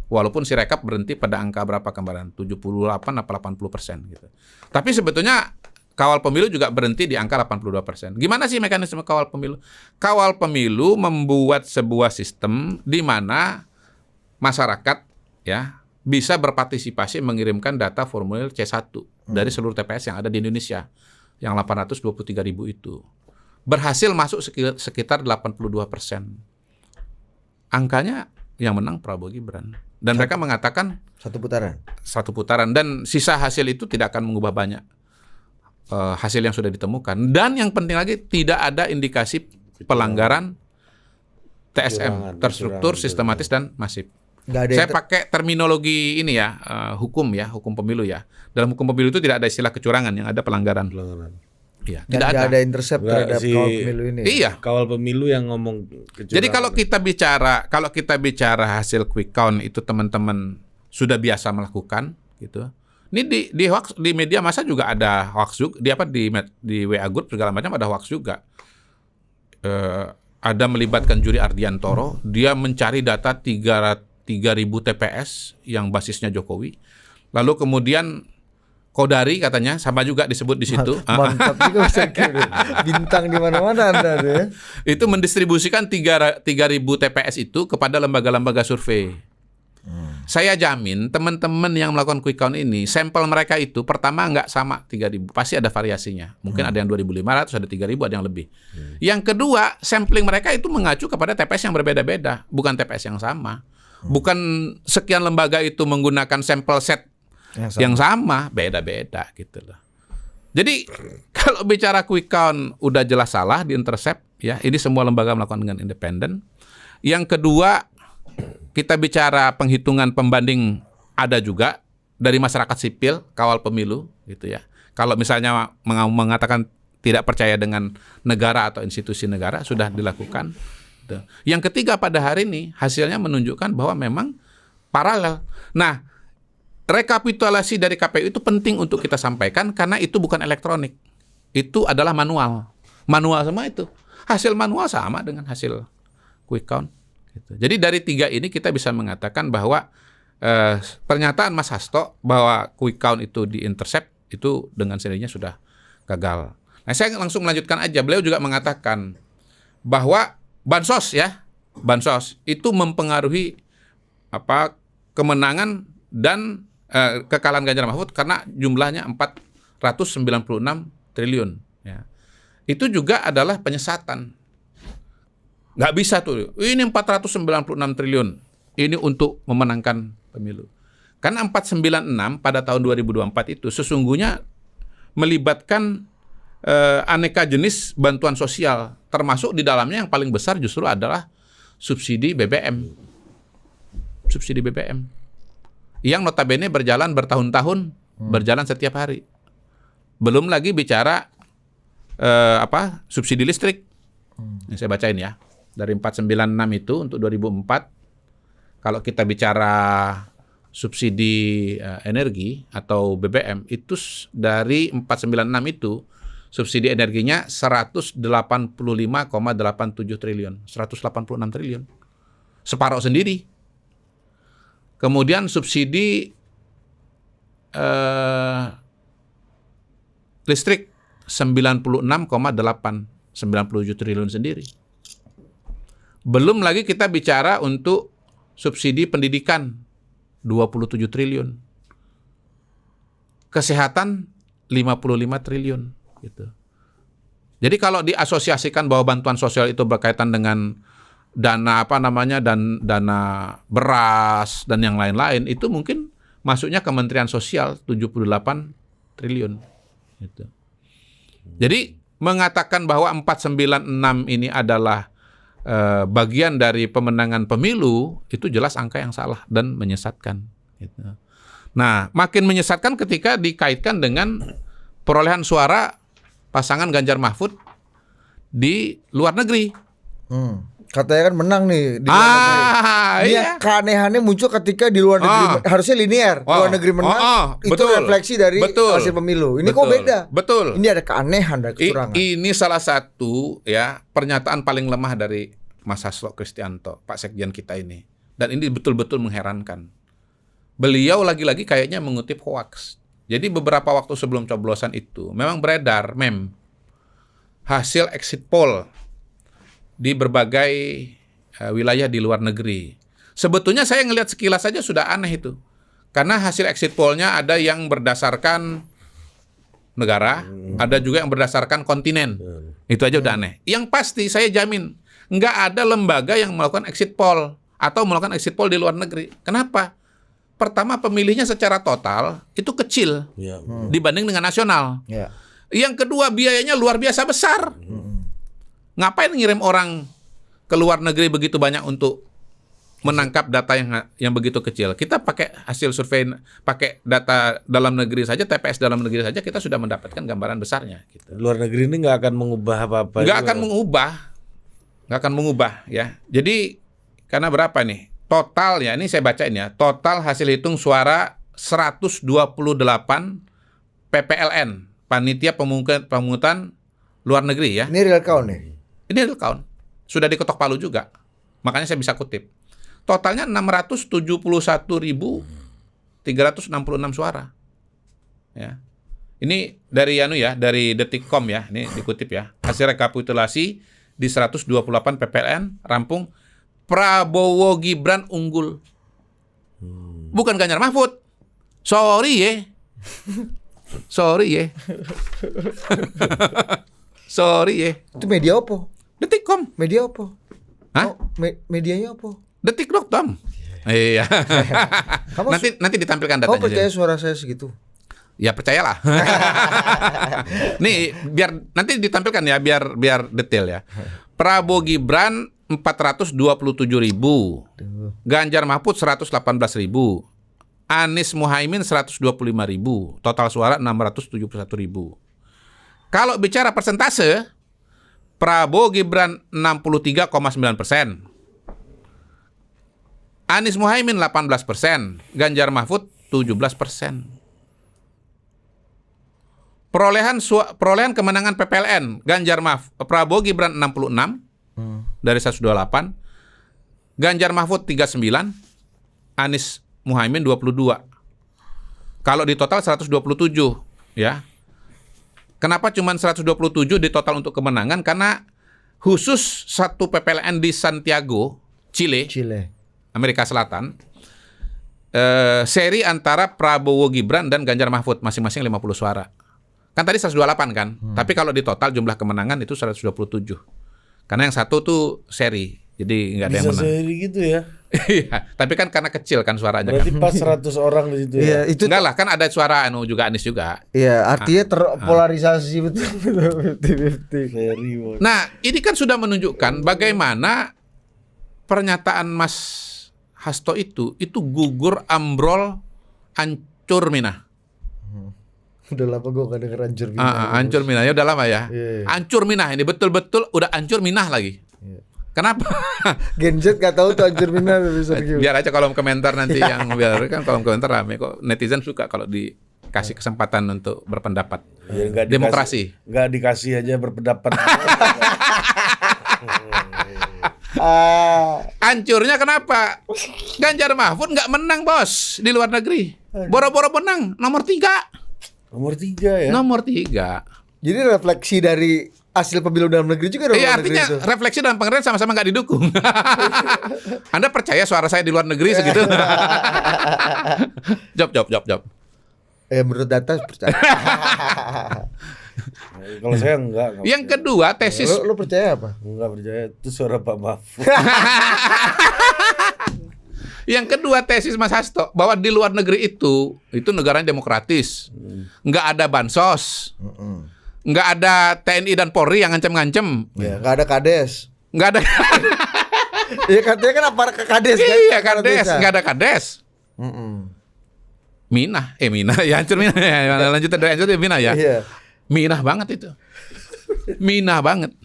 Walaupun Sirekap berhenti pada angka berapa kemarin? 78 apa 80% gitu. Tapi sebetulnya Kawal Pemilu juga berhenti di angka 82%. Gimana sih mekanisme Kawal Pemilu? Kawal Pemilu membuat sebuah sistem di mana masyarakat ya bisa berpartisipasi mengirimkan data formulir C1 dari seluruh TPS yang ada di Indonesia. Yang 823.000 itu. Berhasil masuk sekitar 82%. Angkanya yang menang Prabowo Gibran. Dan mereka mengatakan satu putaran dan sisa hasil itu tidak akan mengubah banyak hasil yang sudah ditemukan. Dan yang penting lagi tidak ada indikasi pelanggaran TSM, terstruktur, sistematis dan masif. Saya pakai terminologi ini ya, hukum pemilu ya. Dalam hukum pemilu itu tidak ada istilah kecurangan, yang ada pelanggaran. Iya, tidak ada intercept terhadap kawal pemilu ini. Iya, kawal pemilu yang ngomong kecurangan. Jadi kalau kita bicara hasil quick count itu teman-teman sudah biasa melakukan gitu. Ini di hoax, di media massa juga ada hoax juga, di WA group segala macam ada hoax juga. Ada melibatkan Juri Ardiantoro, dia mencari data 3.000 TPS yang basisnya Jokowi. Lalu kemudian Kodari katanya sama juga disebut di situ. Mantap juga bintang di mana-mana Anda ya. Itu mendistribusikan 3.000 TPS itu kepada lembaga-lembaga survei. Saya jamin teman-teman yang melakukan quick count ini, sampel mereka itu pertama nggak sama 3.000, pasti ada variasinya. Mungkin ada yang 2.500, ada 3.000, ada yang lebih. Yang kedua, sampling mereka itu mengacu kepada TPS yang berbeda-beda, bukan TPS yang sama. Bukan sekian lembaga itu menggunakan sampel set yang sama, beda-beda gitu loh. Jadi kalau bicara quick count udah jelas salah di intercept ya, ini semua lembaga melakukan dengan independen. Yang kedua, kita bicara penghitungan pembanding ada juga dari masyarakat sipil, Kawal Pemilu gitu ya. Kalau misalnya mengatakan tidak percaya dengan negara atau institusi negara sudah dilakukan. Yang ketiga pada hari ini hasilnya menunjukkan bahwa memang paralel. Nah, rekapitulasi dari KPU itu penting untuk kita sampaikan karena itu bukan elektronik. Itu adalah manual. Manual semua itu. Hasil manual sama dengan hasil quick count. Gitu. Jadi dari 3 ini kita bisa mengatakan bahwa pernyataan Mas Hasto bahwa quick count itu di-intercept itu dengan sendirinya sudah gagal. Nah, saya langsung melanjutkan aja. Beliau juga mengatakan bahwa bansos itu mempengaruhi kemenangan dan kekalahan Ganjar Mahfud karena jumlahnya 496 triliun. Ya. Itu juga adalah penyesatan. Nggak bisa tuh. Ini 496 triliun. Ini untuk memenangkan pemilu. Karena 496 pada tahun 2024 itu sesungguhnya melibatkan aneka jenis bantuan sosial. Termasuk di dalamnya yang paling besar justru adalah subsidi BBM. Subsidi BBM. Yang notabene berjalan bertahun-tahun, berjalan setiap hari. Belum lagi bicara subsidi listrik. Ini saya bacain ya. Dari 496 itu untuk 2004, kalau kita bicara subsidi energi atau BBM, itu dari 496 itu subsidi energinya 185,87 triliun. 186 triliun. Separuh sendiri. Kemudian subsidi listrik 97 triliun sendiri. Belum lagi kita bicara untuk subsidi pendidikan 27 triliun. Kesehatan 55 triliun gitu. Jadi kalau diasosiasikan bahwa bantuan sosial itu berkaitan dengan dana dana beras dan yang lain-lain, itu mungkin masuknya Kementerian Sosial 78 triliun gitu. Jadi mengatakan bahwa 496 ini adalah bagian dari pemenangan pemilu, itu jelas angka yang salah dan menyesatkan gitu. Nah, makin menyesatkan ketika dikaitkan dengan perolehan suara pasangan Ganjar Mahfud di luar negeri. Katanya kan menang nih di luar negeri. Iya. Keanehannya muncul ketika di luar negeri harusnya linear. Luar negeri menang, itu betul, refleksi dari hasil pemilu. Ini betul, kok beda? Betul. Ini ada keanehan dan kecurangan. Ini salah satu ya pernyataan paling lemah dari Mas Hasto Kristianto, Pak Sekjen kita ini. Dan ini betul-betul mengherankan. Beliau lagi-lagi kayaknya mengutip hoax. Jadi beberapa waktu sebelum coblosan itu memang beredar hasil exit poll di berbagai wilayah di luar negeri. Sebetulnya saya ngelihat sekilas saja sudah aneh itu. Karena hasil exit poll-nya ada yang berdasarkan negara, ada juga yang berdasarkan kontinen. Itu aja udah aneh. Yang pasti saya jamin, nggak ada lembaga yang melakukan exit poll atau melakukan exit poll di luar negeri. Kenapa? Pertama, pemilihnya secara total itu kecil dibanding dengan nasional. Yang kedua, biayanya luar biasa besar. Ngapain ngirim orang ke luar negeri begitu banyak untuk menangkap data yang begitu kecil? Kita pakai hasil survei, pakai data dalam negeri saja, TPS dalam negeri saja, kita sudah mendapatkan gambaran besarnya. Gitu. Luar negeri ini nggak akan mengubah apa-apa. Nggak akan mengubah ya. Jadi karena berapa nih? Total ya, ini saya bacain ya. Total hasil hitung suara 128 PPLN, Panitia Pemungutan Luar Negeri ya. Ini real count nih. Ini real count. Sudah diketok palu juga. Makanya saya bisa kutip. Totalnya 671.366 suara. Ya. Ini dari Detikcom ya, ini dikutip ya. Hasil rekapitulasi di 128 PPLN rampung, Prabowo Gibran unggul. Bukan Ganjar Mahfud. Sorry ya. Sorry ya. Itu media apa? Detikcom. Media apa? Hah? Medianya apa? Detik.com. Iya. nanti ditampilkan datanya. Kamu percaya suara saya segitu? Ya percayalah. Nih biar nanti ditampilkan ya, biar detail ya. Prabowo Gibran 427.000, Ganjar Mahfud 118.000, Anies Muhaimin 125.000, total suara 671.000. Kalau bicara persentase, Prabowo Gibran 63,9%, Anies Muhaimin 18%, Ganjar Mahfud 17%. Perolehan kemenangan PPLN, Prabowo Gibran 66 dari 128, Ganjar Mahfud 39, Anies Muhaimin 22. Kalau di total 127 ya. Kenapa cuma 127 di total untuk kemenangan? Karena khusus satu PPLN di Santiago, Chile. Amerika Selatan, seri antara Prabowo Gibran dan Ganjar Mahfud masing-masing 50 suara. Kan tadi 128 kan? Tapi kalau di total jumlah kemenangan itu 127. Karena yang satu tuh seri, jadi nggak ada yang Bisa menang. seri gitu ya. Iya, tapi kan karena kecil kan suaranya. Berarti Kan. pas 100 orang di situ Iya, ya. itu Enggak lah, kan ada suara juga Anies juga. iya, artinya terpolarisasi betul 50-50. Seri. Bos. Nah, ini kan sudah menunjukkan bagaimana pernyataan Mas Hasto itu gugur, ambrol, hancur minah. Udah lama gue gak denger hancur minah. Hancur minah, ya udah lama ya. Iya. Hancur minah, ini betul-betul udah hancur minah lagi. Iya. Kenapa? Gen Z gak tahu tuh hancur minah Mr. Q. Biar aja kolom komentar nanti yang biar kan kolom komentar rame kok. Netizen suka kalau dikasih kesempatan untuk berpendapat. Ya, nggak dikasih- Demokrasi. nggak dikasih aja berpendapat. Hancurnya kenapa? Ganjar Mahfud nggak menang bos di luar negeri. Boro-boro menang nomor 3. Nomor 3 ya. Nomor 3. Jadi refleksi dari hasil pemilu dalam negeri juga dong. Iya, luar negeri artinya itu. refleksi dan pengertian sama-sama nggak didukung. Anda percaya suara saya di luar negeri segitu? Job. Menurut data percaya. Kalau saya enggak Yang kedua tesis. Lo percaya apa? enggak percaya itu suara Pak Mahfud. Yang kedua tesis Mas Hasto bahwa di luar negeri itu negaranya demokratis, nggak ada bansos, nggak ada TNI dan Polri yang ngancem-ngancem, Ya, nggak ada kades. nggak ada. Iya katanya kan aparat ke kades kan? Iya Aparat kades, desa. nggak ada kades. Minah ya hancur minah ya. Lanjut dari hancur ya minah ya. Iya. Minah banget itu. Minah banget.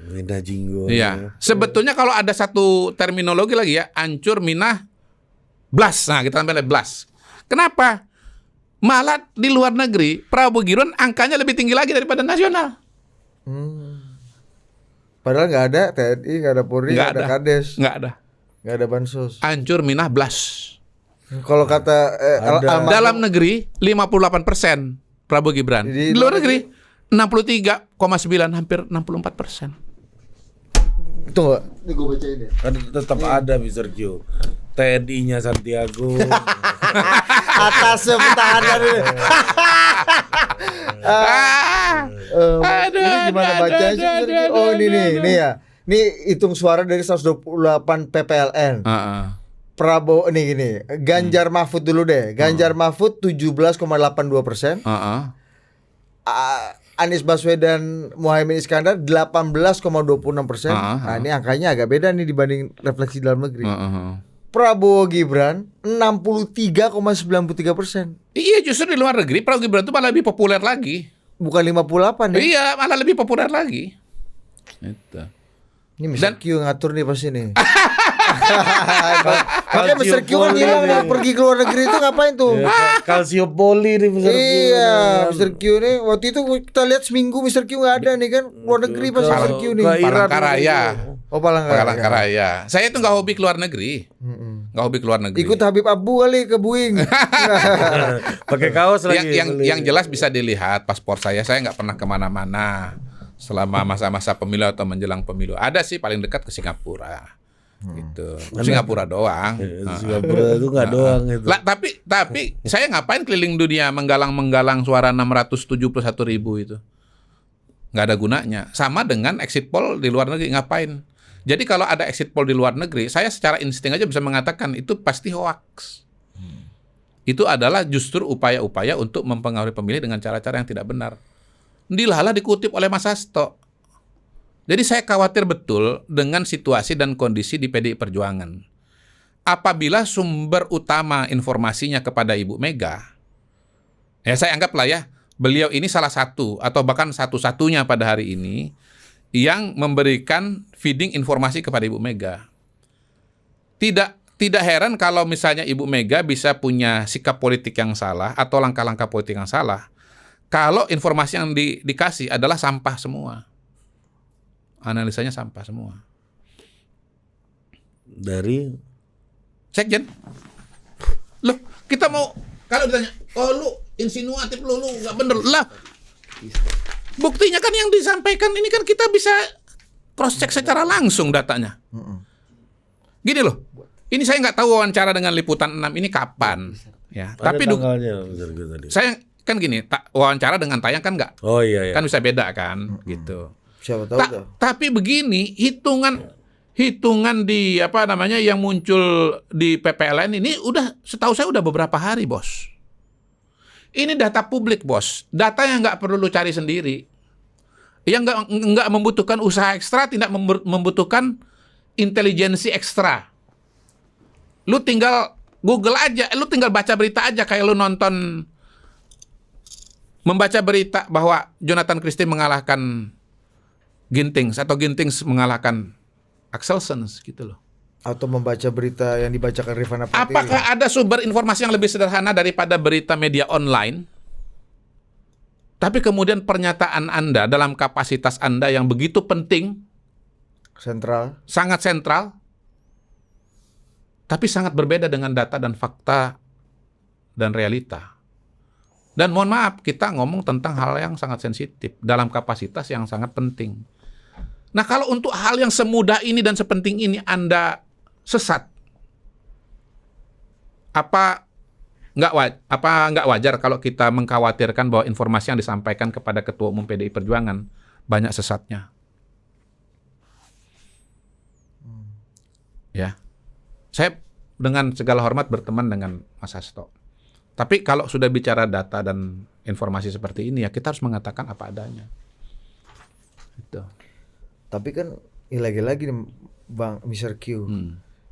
Minah jinggo. Iya. Sebetulnya kalau ada satu terminologi lagi ya, hancur minah blas. Nah, kita ambil blas. Kenapa? Malah di luar negeri Prabowo Gibran angkanya lebih tinggi lagi daripada nasional. Padahal nggak ada TNI, nggak ada Polri, nggak ada kades, Nggak ada. nggak ada bansos. Hancur minah blas. Kalau kata Dalam negeri 58% Prabowo Gibran. Di luar negeri 63,9 hampir 64%. Tunggu, ini gue bacain ya. Kan tetap ada Mr. Q. TNI-nya Santiago. Atasnya pertahanan ini. Ini gimana bacanya sih? Mr. Q? Oh ini nih, ini ya. Ini hitung suara dari 128 PPLN. Prabowo nih gini, Ganjar Mahfud dulu deh. Ganjar Mahfud 17,82%. Anies Baswedan, Muhaimin Iskandar 18,26%. Nah ini angkanya agak beda nih dibanding refleksi dalam negeri. Prabowo Gibran 63,93%. Iya, justru di luar negeri Prabowo Gibran itu malah lebih populer lagi. Bukan 58 nih. Iya, malah lebih populer lagi. Itu. Ini Mr. Q ngatur nih pasti nih. Makanya Mr. Q kan hilang nih, pergi ke luar negeri itu ngapain tuh? Kalsiopoli nih Mr. Q. Iya, Mr. Q nih waktu itu kita lihat seminggu Mr. Q nggak ada nih kan, luar negeri pas Mr. Q nih. Palangkaraya. Oh Palangkaraya. Saya itu nggak hobi ke luar negeri. Nggak hobi ke luar negeri. Ikut Habib Abu kali ke Buing. Pakai kaos lagi. Yang jelas bisa dilihat paspor saya nggak pernah kemana-mana selama masa-masa pemilu atau menjelang pemilu. Ada sih paling dekat ke Singapura. Gitu. Singapura doang. Singapura itu nggak doang itu. Lah, tapi saya ngapain keliling dunia menggalang suara 671.000 itu? Nggak ada gunanya. Sama dengan exit poll di luar negeri, ngapain? Jadi kalau ada exit poll di luar negeri, saya secara insting aja bisa mengatakan itu pasti hoax. Itu adalah justru upaya-upaya untuk mempengaruhi pemilih dengan cara-cara yang tidak benar. Dilalah dikutip oleh Mas Hasto. Jadi saya khawatir betul dengan situasi dan kondisi di PDI Perjuangan. Apabila sumber utama informasinya kepada Ibu Mega, ya saya anggaplah ya, beliau ini salah satu atau bahkan satu-satunya pada hari ini yang memberikan feeding informasi kepada Ibu Mega. Tidak heran kalau misalnya Ibu Mega bisa punya sikap politik yang salah atau langkah-langkah politik yang salah, kalau informasi yang dikasih adalah sampah semua. Analisanya sampah semua. Dari Sekjen. Loh, kita mau kalau ditanya, "Oh, lu insinuatif lu enggak bener." Lah. Buktinya kan yang disampaikan ini kan kita bisa cross check secara langsung datanya. Gini loh. Ini saya nggak tahu wawancara dengan Liputan 6 ini kapan, ya. Tapi tadi. saya kan gini, wawancara dengan tayang kan nggak. Oh iya. Kan bisa beda kan, gitu. Siapa tahu Tapi begini, hitungan di yang muncul di PPLN ini setahu saya udah beberapa hari, Bos. Ini data publik, Bos. Data yang nggak perlu lu cari sendiri. Yang nggak membutuhkan usaha ekstra, tidak membutuhkan intelijensi ekstra. Lu tinggal Google aja, lu tinggal baca berita aja kayak lu membaca berita bahwa Jonathan Christie mengalahkan Gintings atau Gintings mengalahkan Axelsen gitu loh. Atau membaca berita yang dibacakan Rifana Pratiwi. Apakah ada sumber informasi yang lebih sederhana daripada berita media online? Tapi kemudian pernyataan Anda dalam kapasitas Anda yang begitu penting, sangat sentral, tapi sangat berbeda dengan data dan fakta dan realita. Dan mohon maaf, kita ngomong tentang hal yang sangat sensitif dalam kapasitas yang sangat penting. Nah, kalau untuk hal yang semudah ini dan sepenting ini Anda sesat, apa nggak wajar kalau kita mengkhawatirkan bahwa informasi yang disampaikan kepada Ketua Umum PDI Perjuangan banyak sesatnya? Ya, saya dengan segala hormat berteman dengan Mas Hasto. Tapi kalau sudah bicara data dan informasi seperti ini, ya kita harus mengatakan apa adanya. Itu. Tapi kan lagi-lagi Bang Mr. Q.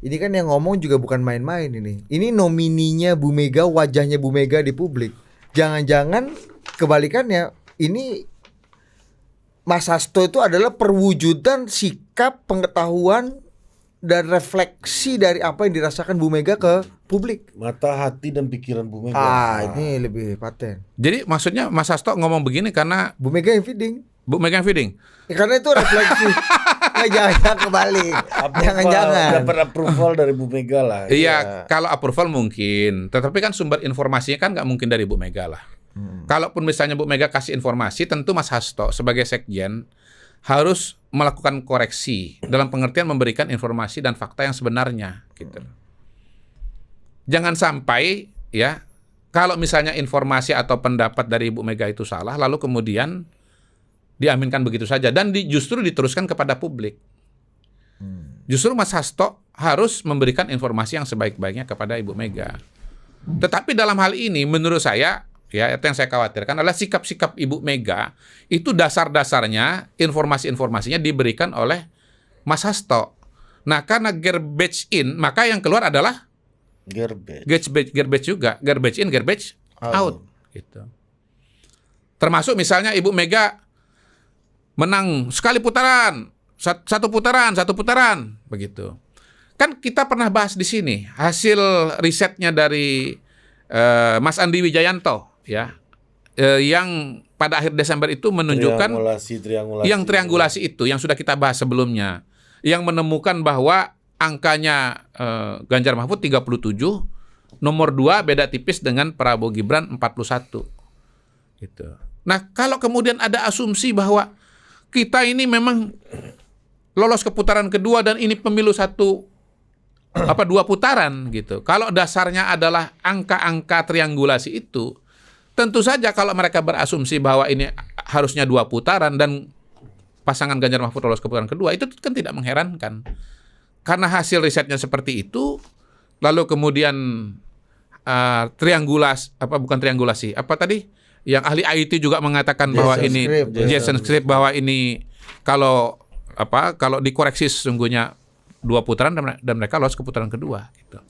Ini kan yang ngomong juga bukan main-main ini. Ini nomininya Bu Mega, wajahnya Bu Mega di publik. Jangan-jangan kebalikannya, ini Mas Hasto itu adalah perwujudan sikap, pengetahuan dan refleksi dari apa yang dirasakan Bu Mega ke publik. Mata, hati, dan pikiran Bu Mega. Ini lebih paten. Jadi maksudnya Mas Hasto ngomong begini karena Bu Mega yang feeding. Bu Mega yang feeding? Ya, karena itu refleksi. Jangan kebalik. Jangan-jangan. Dapat approval dari Bu Mega lah. Iya, kalau approval mungkin. Tetapi kan sumber informasinya kan nggak mungkin dari Bu Mega lah. Kalaupun misalnya Bu Mega kasih informasi, tentu Mas Hasto sebagai sekjen harus melakukan koreksi dalam pengertian memberikan informasi dan fakta yang sebenarnya. Gitu. Jangan sampai ya, kalau misalnya informasi atau pendapat dari Bu Mega itu salah, lalu kemudian diaminkan begitu saja dan justru diteruskan kepada publik. Justru Mas Hasto harus memberikan informasi yang sebaik-baiknya kepada Ibu Mega. Tetapi dalam hal ini menurut saya, ya itu yang saya khawatirkan adalah sikap-sikap Ibu Mega itu dasar-dasarnya informasi-informasinya diberikan oleh Mas Hasto. Nah, karena garbage in, maka yang keluar adalah garbage juga, garbage in, garbage out gitu. Termasuk misalnya Ibu Mega menang sekali putaran, satu putaran, begitu. Kan kita pernah bahas di sini hasil risetnya dari Mas Andi Wijayanto, ya, yang pada akhir Desember itu menunjukkan triangulasi itu yang sudah kita bahas sebelumnya, yang menemukan bahwa angkanya Ganjar Mahfud 37, nomor 2 beda tipis dengan Prabowo Gibran 41, gitu. Nah, kalau kemudian ada asumsi bahwa kita ini memang lolos ke putaran kedua dan ini pemilu 2 putaran gitu. Kalau dasarnya adalah angka-angka triangulasi itu, tentu saja kalau mereka berasumsi bahwa ini harusnya 2 putaran dan pasangan Ganjar Mahfud lolos ke putaran kedua, itu kan tidak mengherankan. Karena hasil risetnya seperti itu, lalu kemudian yang ahli IT juga mengatakan bahwa Jason Script bahwa ini kalau dikoreksi sesungguhnya 2 putaran dan mereka lolos ke putaran kedua gitu.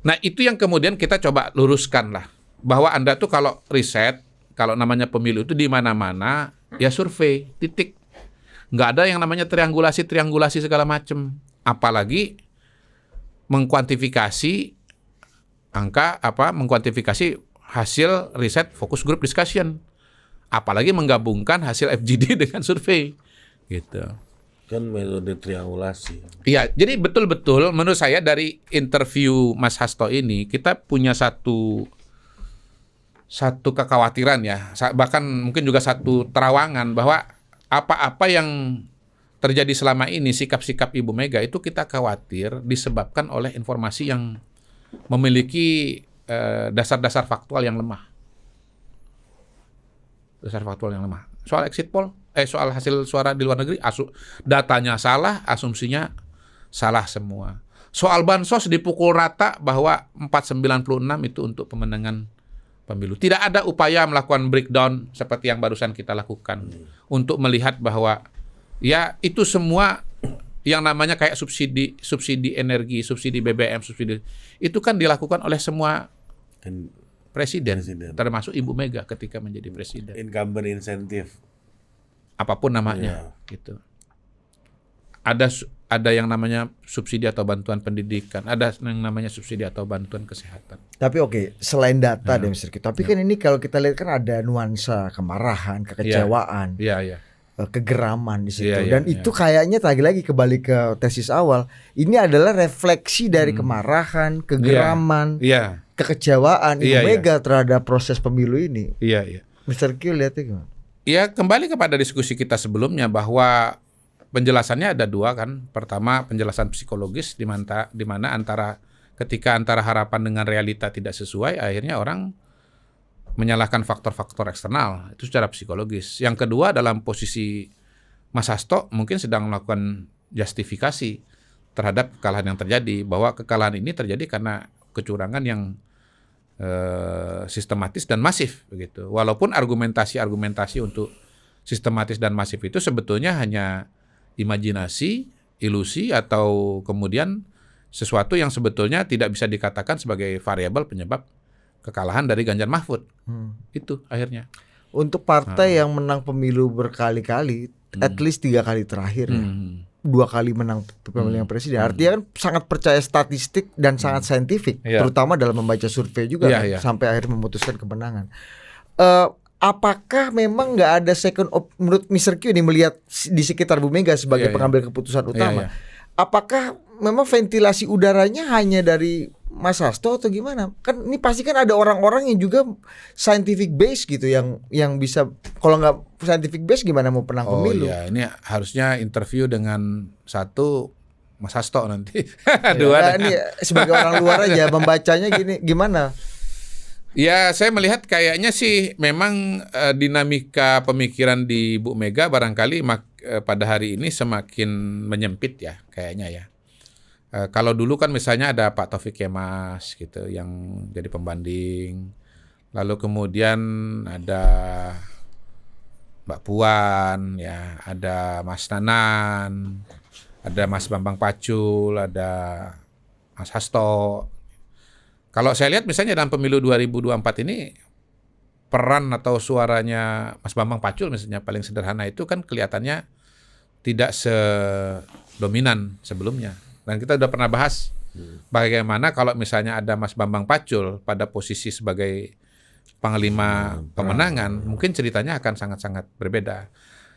Nah, itu yang kemudian kita coba luruskan lah, bahwa Anda tuh kalau riset, kalau namanya pemilu itu di mana-mana ya survei, titik. Nggak ada yang namanya triangulasi segala macam. Apalagi mengkuantifikasi mengkuantifikasi hasil riset focus group discussion, apalagi menggabungkan hasil FGD dengan survei, gitu. Kan metode triangulasi. Iya, jadi betul-betul menurut saya dari interview Mas Hasto ini kita punya satu kekhawatiran ya, bahkan mungkin juga satu terawangan bahwa apa-apa yang terjadi selama ini, sikap-sikap Ibu Mega itu kita khawatir disebabkan oleh informasi yang memiliki dasar-dasar faktual yang lemah. Soal exit poll, soal hasil suara di luar negeri, datanya salah, asumsinya salah semua. Soal bansos dipukul rata bahwa 496 itu untuk pemenangan pemilu. Tidak ada upaya melakukan breakdown seperti yang barusan kita lakukan untuk melihat bahwa ya itu semua yang namanya kayak subsidi energi, subsidi BBM, subsidi itu kan dilakukan oleh semua presiden, termasuk Ibu Mega ketika menjadi presiden. Incumbent insentif, apapun namanya, gitu. Ada yang namanya subsidi atau bantuan pendidikan, ada yang namanya subsidi atau bantuan kesehatan. Tapi oke, selain data deh Mr. Q, tapi kan ini kalau kita lihat kan ada nuansa kemarahan, kekecewaan. Iya. Kegeraman di situ dan itu kayaknya lagi kembali ke tesis awal, ini adalah refleksi dari kemarahan, kegeraman, kekecewaan Ibu Mega terhadap proses pemilu ini. Iya. Mr. Q lihatnya gimana? Ya kembali kepada diskusi kita sebelumnya bahwa penjelasannya ada dua kan. Pertama penjelasan psikologis di mana ketika antara harapan dengan realita tidak sesuai, akhirnya orang menyalahkan faktor-faktor eksternal, itu secara psikologis. Yang kedua, dalam posisi Mas Hasto mungkin sedang melakukan justifikasi terhadap kekalahan yang terjadi, bahwa kekalahan ini terjadi karena kecurangan yang sistematis dan masif begitu. Walaupun argumentasi untuk sistematis dan masif itu sebetulnya hanya imajinasi, ilusi, atau kemudian sesuatu yang sebetulnya tidak bisa dikatakan sebagai variabel penyebab kekalahan dari Ganjar Mahfud. Itu akhirnya. Untuk partai yang menang pemilu berkali-kali, at least 3 kali terakhir ya, 2 kali menang pemilihan presiden, artinya kan sangat percaya statistik dan sangat saintifik, terutama dalam membaca survei juga sampai akhir memutuskan kemenangan. Apakah memang nggak ada menurut Mr. Q ini melihat di sekitar Bu Mega sebagai pengambil keputusan utama, apakah memang ventilasi udaranya hanya dari Mas Hasto atau gimana? Kan ini pasti kan ada orang-orang yang juga scientific base gitu yang bisa, kalau nggak scientific base gimana mau menang pemilu? Oh iya, ini harusnya interview dengan satu Mas Hasto nanti. Dua. Ini sebagai orang luar aja membacanya gimana? Ya saya melihat kayaknya sih memang dinamika pemikiran di Bu Mega barangkali pada hari ini semakin menyempit ya kayaknya ya. Kalau dulu kan misalnya ada Pak Taufik Kemas gitu yang jadi pembanding, lalu kemudian ada Mbak Puan, ya ada Mas Nanan, ada Mas Bambang Pacul, ada Mas Hasto. Kalau saya lihat misalnya dalam pemilu 2024 ini peran atau suaranya Mas Bambang Pacul misalnya paling sederhana itu kan kelihatannya tidak sedominan sebelumnya. Dan kita sudah pernah bahas bagaimana kalau misalnya ada Mas Bambang Pacul pada posisi sebagai panglima pemenangan, mungkin ceritanya akan sangat-sangat berbeda.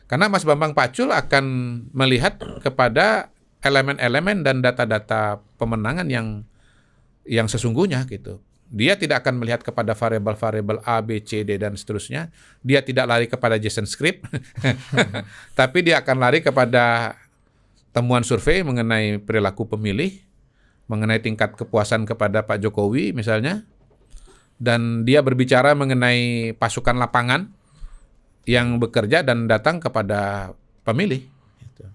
Karena Mas Bambang Pacul akan melihat kepada elemen-elemen dan data-data pemenangan yang sesungguhnya gitu. Dia tidak akan melihat kepada variabel-variabel A, B, C, D dan seterusnya. Dia tidak lari kepada Jason Script, tapi dia akan lari kepada temuan survei mengenai perilaku pemilih, mengenai tingkat kepuasan kepada Pak Jokowi misalnya, dan dia berbicara mengenai pasukan lapangan yang bekerja dan datang kepada pemilih, gitu.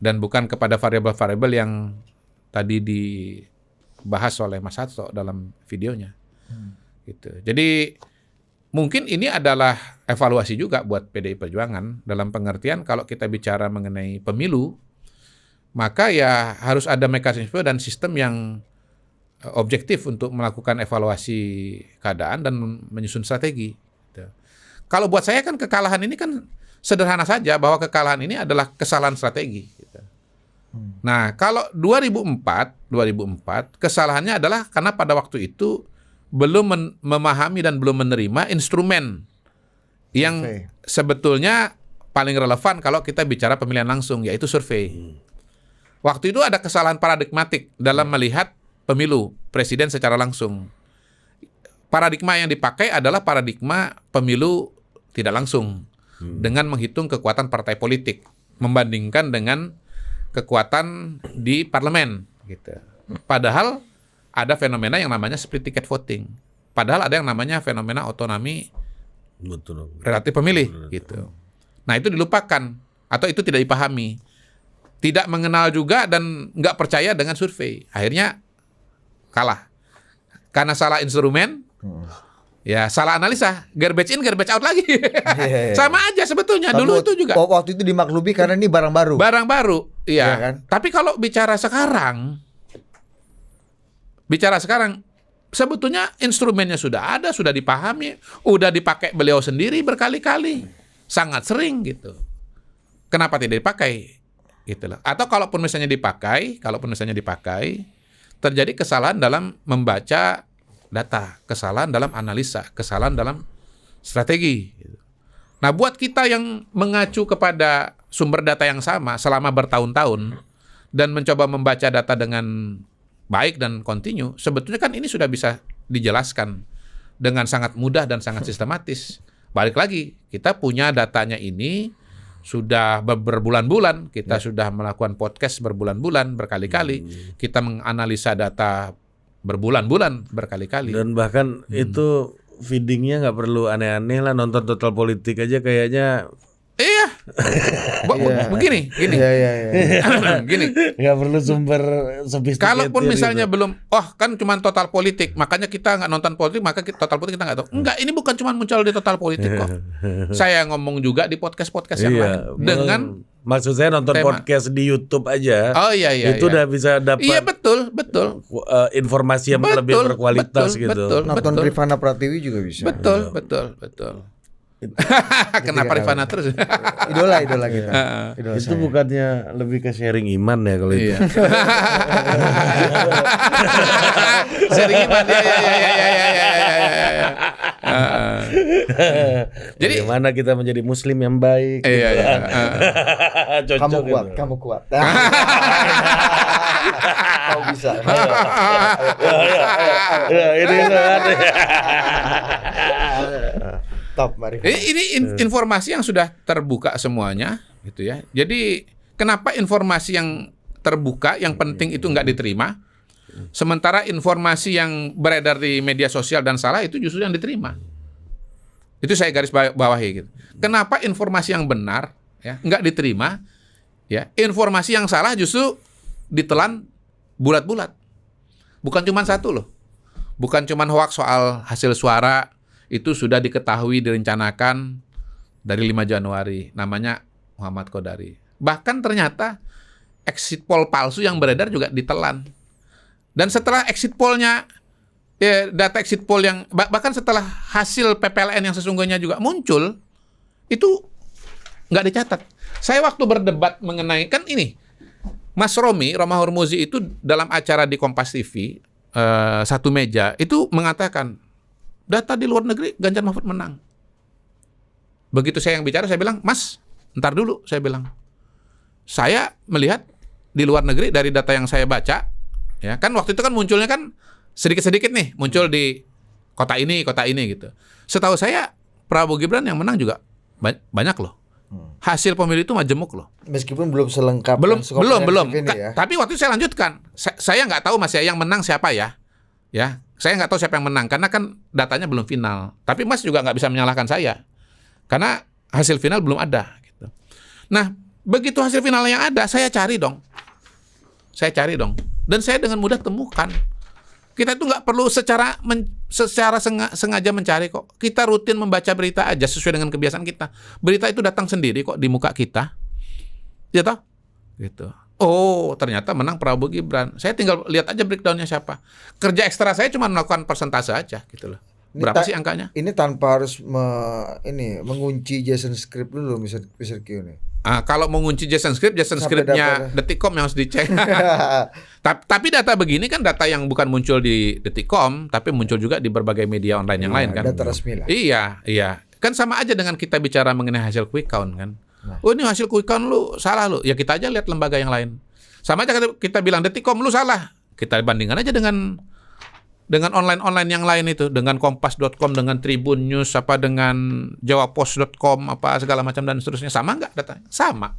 Dan bukan kepada variabel-variabel yang tadi dibahas oleh Mas Hasto dalam videonya. Gitu. Jadi mungkin ini adalah evaluasi juga buat PDI Perjuangan dalam pengertian kalau kita bicara mengenai pemilu, maka ya harus ada mekanisme dan sistem yang objektif untuk melakukan evaluasi keadaan dan menyusun strategi. Gitu. Kalau buat saya kan kekalahan ini kan sederhana saja bahwa kekalahan ini adalah kesalahan strategi. Gitu. Nah kalau 2004 kesalahannya adalah karena pada waktu itu belum memahami dan belum menerima instrumen yang sebetulnya paling relevan kalau kita bicara pemilihan langsung, yaitu survei. Waktu itu ada kesalahan paradigmatik dalam melihat pemilu presiden secara langsung. Paradigma yang dipakai adalah paradigma pemilu tidak langsung, dengan menghitung kekuatan partai politik membandingkan dengan kekuatan di parlemen gitu. Padahal ada fenomena yang namanya split ticket voting. Padahal ada yang namanya fenomena otonomi relatif pemilih gitu. Nah itu dilupakan atau itu tidak dipahami. Tidak mengenal juga dan nggak percaya dengan survei. Akhirnya kalah. Karena salah instrumen, ya salah analisa, garbage in, garbage out lagi. Sama aja sebetulnya. Tapi dulu itu juga. Waktu itu dimaklumi karena ini barang baru. Barang baru, iya. Ya kan? Tapi kalau bicara sekarang, sebetulnya instrumennya sudah ada, sudah dipahami, udah dipakai beliau sendiri berkali-kali, sangat sering gitu. Kenapa tidak dipakai? Gitulah. Atau kalaupun misalnya dipakai, terjadi kesalahan dalam membaca data, kesalahan dalam analisa, kesalahan dalam strategi. Nah, buat kita yang mengacu kepada sumber data yang sama selama bertahun-tahun dan mencoba membaca data dengan baik dan kontinu, sebetulnya kan ini sudah bisa dijelaskan dengan sangat mudah dan sangat sistematis. Balik lagi, kita punya datanya ini sudah berbulan-bulan, kita sudah melakukan podcast berbulan-bulan, berkali-kali, kita menganalisa data berbulan-bulan, berkali-kali. Dan bahkan itu feedingnya nggak perlu aneh-aneh lah, nonton Total Politik aja kayaknya. Iya. Begini. Gini. Nggak perlu sumber sophisticated. Kalaupun misalnya gitu. belum, kan cuma Total Politik, makanya kita nggak nonton politik, maka Total Politik kita nggak tahu. Enggak, ini bukan cuma muncul di Total Politik kok. Saya ngomong juga di podcast-podcast yang lain. Dengan maksud saya nonton tema. Podcast di YouTube aja. Oh iya. Itu udah bisa dapat. Iya betul. Informasi yang lebih berkualitas gitu. Betul. Nonton Rifana Pratiwi juga bisa. Betul. Kenapa Rifana terus? Idola kita. Idola itu saya. bukannya lebih ke sharing iman ya kalau itu. Sharing iman. Jadi bagaimana kita menjadi muslim yang baik? Iya. Cocok. Kamu kuat. Kau bisa. Ini Top, Mari. Ini informasi yang sudah terbuka semuanya, gitu ya. Jadi kenapa informasi yang terbuka, yang penting itu nggak diterima, sementara informasi yang beredar di media sosial dan salah itu justru yang diterima. Itu saya garis bawahi gitu. Kenapa informasi yang benar ya nggak diterima, ya informasi yang salah justru ditelan bulat-bulat. Bukan cuma satu loh, bukan cuma hoaks soal hasil suara. Itu sudah diketahui, direncanakan dari 5 Januari. Namanya Muhammad Qodari. Bahkan ternyata exit poll palsu yang beredar juga ditelan. Dan setelah exit pollnya, data exit poll yang, bahkan setelah hasil PPLN yang sesungguhnya juga muncul, itu nggak dicatat. Saya waktu berdebat mengenai, kan ini, Mas Romah Hurmuzi itu dalam acara di Kompas TV, Satu Meja, itu mengatakan, data di luar negeri Ganjar Mahfud menang. Begitu saya yang bicara, saya bilang, Mas, ntar dulu, saya bilang. Saya melihat di luar negeri dari data yang saya baca, ya kan waktu itu kan munculnya kan sedikit-sedikit nih, muncul di kota ini gitu. Setahu saya Prabowo Gibran yang menang juga banyak loh. Hasil pemilu itu majemuk loh. Meskipun belum selengkap. Belum. Ya. Tapi waktu itu saya lanjutkan. Saya nggak tahu Mas ya yang menang siapa ya. Ya. Saya nggak tahu siapa yang menang, karena kan datanya belum final. Tapi Mas juga nggak bisa menyalahkan saya, karena hasil final belum ada. Gitu. Nah, begitu hasil final yang ada, saya cari dong. Dan saya dengan mudah temukan. Kita itu nggak perlu secara sengaja mencari kok. Kita rutin membaca berita aja sesuai dengan kebiasaan kita. Berita itu datang sendiri kok di muka kita. Ya toh? Gitu. Oh, ternyata menang Prabowo Gibran. Saya tinggal lihat aja breakdown-nya siapa. Kerja ekstra saya cuma melakukan persentase aja gitu loh. Berapa sih angkanya? Ini tanpa harus mengunci Jason Script dulu, Mr. Q nih. Kalau mengunci Jason Script-nya Detikcom yang harus dicek. Tapi data begini kan data yang bukan muncul di Detikcom, tapi muncul juga di berbagai media online yang lain kan. Data resmi lah. Iya. Kan sama aja dengan kita bicara mengenai hasil quick count kan. Oh ini hasil quick count lu salah lu. Ya kita aja lihat lembaga yang lain. Sama aja kita bilang Detikcom lu salah. Kita bandingkan aja dengan online yang lain itu, dengan kompas.com, dengan Tribun News, dengan jawapos.com, segala macam dan seterusnya. Sama nggak datanya? Sama.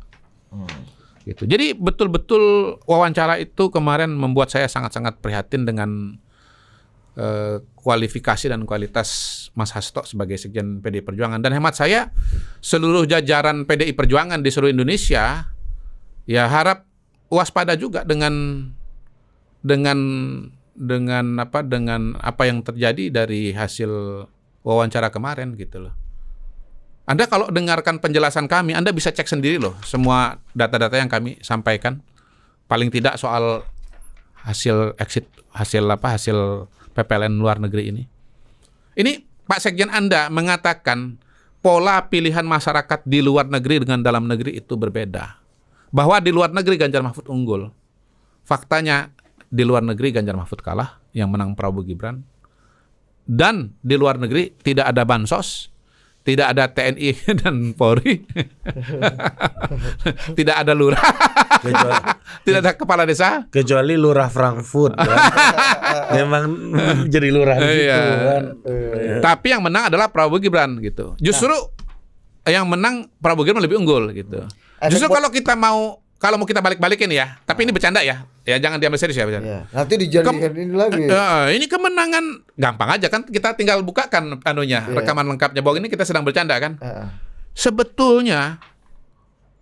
Gitu. Jadi betul-betul wawancara itu kemarin membuat saya sangat-sangat prihatin dengan kualifikasi dan kualitas Mas Hasto sebagai Sekjen PDI Perjuangan. Dan hemat saya seluruh jajaran PDI Perjuangan di seluruh Indonesia ya harap waspada juga dengan apa yang terjadi dari hasil wawancara kemarin gitu loh. Anda kalau dengarkan penjelasan kami, Anda bisa cek sendiri loh semua data-data yang kami sampaikan. Paling tidak soal hasil PPLN luar negeri ini. Ini Pak Sekjen Anda mengatakan pola pilihan masyarakat di luar negeri dengan dalam negeri itu berbeda. Bahwa di luar negeri Ganjar Mahfud unggul. Faktanya di luar negeri Ganjar Mahfud kalah, yang menang Prabowo Gibran. Dan di luar negeri tidak ada bansos, tidak ada TNI dan Polri, tidak ada lurah, tidak ada kepala desa, kecuali lurah Frankfurt. Kan? Memang jadi lurah gitu kan. Tapi yang menang adalah Prabowo Gibran gitu. Justru yang menang Prabowo Gibran lebih unggul gitu. Justru kalau mau kita balik-balikin ya, tapi ini bercanda ya. Ya jangan diambil serius ya. Ya, nanti dijadikan ini lagi. Ini kemenangan gampang aja kan, kita tinggal bukakan rekaman lengkapnya bahwa ini kita sedang bercanda kan. Sebetulnya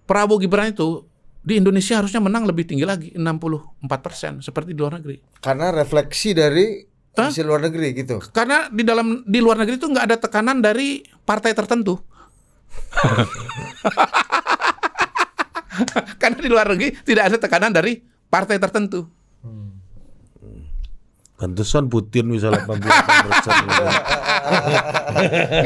Prabowo Gibran itu di Indonesia harusnya menang lebih tinggi lagi, 64% seperti di luar negeri. Karena refleksi dari hasil luar negeri gitu. Karena di luar negeri itu nggak ada tekanan dari partai tertentu. Karena di luar negeri tidak ada tekanan dari partai tertentu. Pantesan Putin misalnya 18%.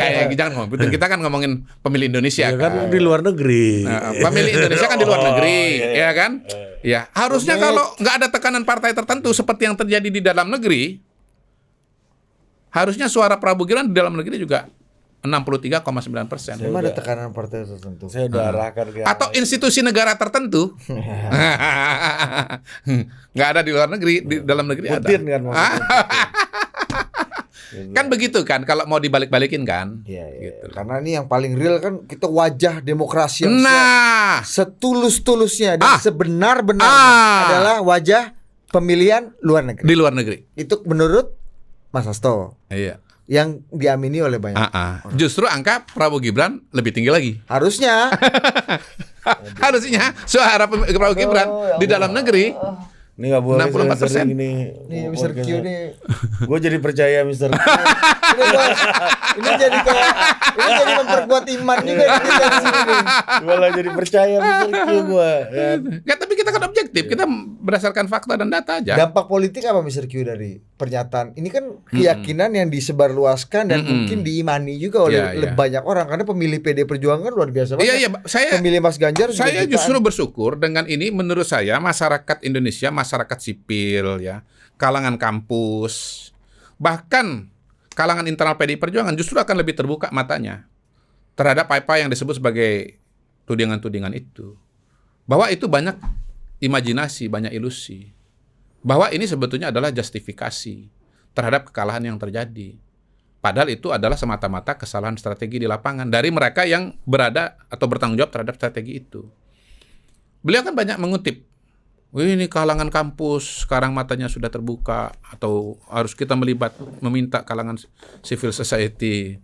Kayak jangan ngomong Putin, kita kan ngomongin pemilih Indonesia ya kan di luar negeri. Pemilih Indonesia kan di luar negeri, ya kan? Ya, harusnya kalau nggak ada tekanan partai tertentu seperti yang terjadi di dalam negeri, harusnya suara Prabowo Gibran di dalam negeri juga 63,9%. Memang ada tekanan partai tertentu. Saya udah arahkan ke atau institusi negara tertentu. Nggak ada di luar negeri, di dalam negeri Putin ada. kan maksudnya. Kan begitu kan kalau mau dibalik-balikin kan. Iya. Gitu. Karena ini yang paling real kan kita wajah demokrasi yang setulus-tulusnya dan sebenar-benarnya adalah wajah pemilihan luar negeri. Di luar negeri. Itu menurut Mas Hasto. Iya. Yang diamini oleh banyak orang. Justru angka Prabowo Gibran lebih tinggi lagi. Harusnya suara Prabowo Gibran di dalam negeri ini nggak boleh 64%. Ini Mr. Q nih. Gue jadi percaya Mr. Q. ini jadi memperkuat iman juga kita di sini nih. Malah jadi percaya Mr. Q gue. Nggak, tapi kita kan objektif, kita berdasarkan fakta dan data aja. Dampak politik apa Mr. Q dari pernyataan ini kan keyakinan yang disebarluaskan dan mungkin diimani juga oleh banyak orang karena pemilih PD Perjuangan luar biasa banget. Pemilih Mas Ganjar saya justru bersyukur dengan ini. Menurut saya masyarakat Indonesia, masyarakat sipil ya, kalangan kampus, bahkan kalangan internal PDI Perjuangan justru akan lebih terbuka matanya terhadap apa yang disebut sebagai tudingan-tudingan itu. Bahwa itu banyak imajinasi, banyak ilusi. Bahwa ini sebetulnya adalah justifikasi terhadap kekalahan yang terjadi. Padahal itu adalah semata-mata kesalahan strategi di lapangan dari mereka yang berada atau bertanggung jawab terhadap strategi itu. Beliau kan banyak mengutip, ini kalangan kampus sekarang matanya sudah terbuka, atau harus kita meminta kalangan civil society.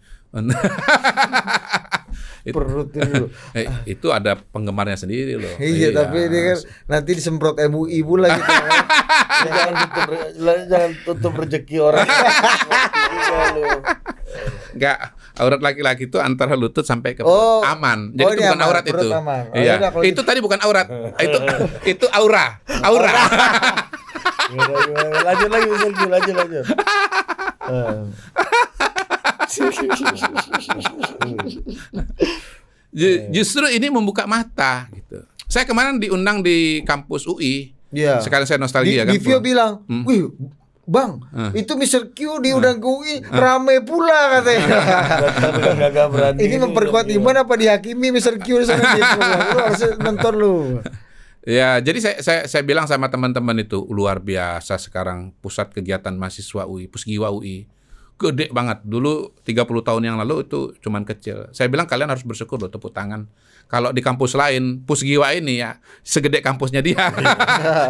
Itu ada penggemarnya sendiri loh. Iya, tapi ini kan nanti disemprot MUI pula gitu. Jangan tutup rezeki orang. Enggak, aurat laki-laki itu antara lutut sampai ke aman. Jadi itu bukan aurat itu. Iya. Itu tadi bukan aurat. Itu aura. Lanjut lagi, lanjut. Justru ini membuka mata gitu. Saya kemarin diundang di kampus UI. Iya. Sekarang saya nostalgia kan. Divio bilang, "Wih, Bang, itu Mr. Q diundang ke UI rame pula katanya." Ini memperkuat iman apa dihakimi Mr. Q di sana gitu. Lu harus nonton lu. Ya, jadi saya bilang sama teman-teman itu luar biasa sekarang pusat kegiatan mahasiswa UI, Pusgiwa UI. Gede banget. Dulu 30 tahun yang lalu itu cuman kecil. Saya bilang kalian harus bersyukur loh, tepuk tangan. Kalau di kampus lain, Pusgiwa ini ya segede kampusnya dia.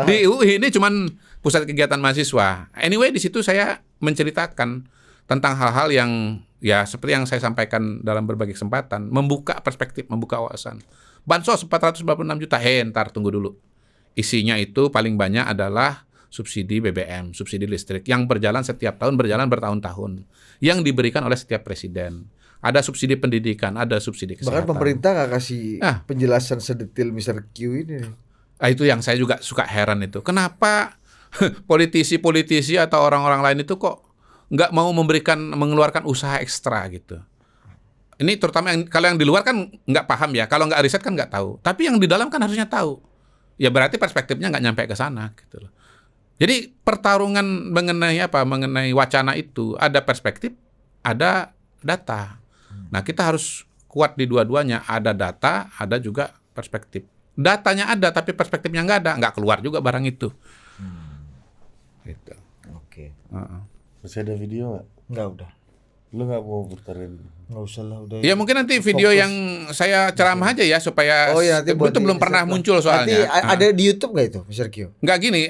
Di UI ini cuman pusat kegiatan mahasiswa. Anyway, di situ saya menceritakan tentang hal-hal yang ya seperti yang saya sampaikan dalam berbagai kesempatan, membuka perspektif, membuka wawasan. Bansos 496 juta, ntar tunggu dulu. Isinya itu paling banyak adalah subsidi BBM, subsidi listrik yang berjalan setiap tahun, berjalan bertahun-tahun, yang diberikan oleh setiap presiden. Ada subsidi pendidikan, ada subsidi kesehatan. Bahkan pemerintah nggak kasih penjelasan sedetil Mr. Q ini. Itu yang saya juga suka heran itu. Kenapa politisi-politisi atau orang-orang lain itu kok nggak mau mengeluarkan usaha ekstra gitu. Ini terutama kalau yang di luar kan nggak paham ya. Kalau nggak riset kan nggak tahu. Tapi yang di dalam kan harusnya tahu. Ya berarti perspektifnya nggak nyampe ke sana gitu loh. Jadi pertarungan mengenai wacana itu ada perspektif, ada data. Nah, kita harus kuat di dua-duanya. Ada data, ada juga perspektif. Datanya ada, tapi perspektifnya nggak keluar juga barang itu. Gitu. Oke. Masih ada video nggak? Nggak, udah. Lu nggak mau putarin? Nggak usah lah, udah. Ya mungkin nanti video yang saya ceramah aja ya supaya itu belum pernah muncul soalnya. Nanti ada di YouTube nggak itu, Mr. Q? Nggak gini.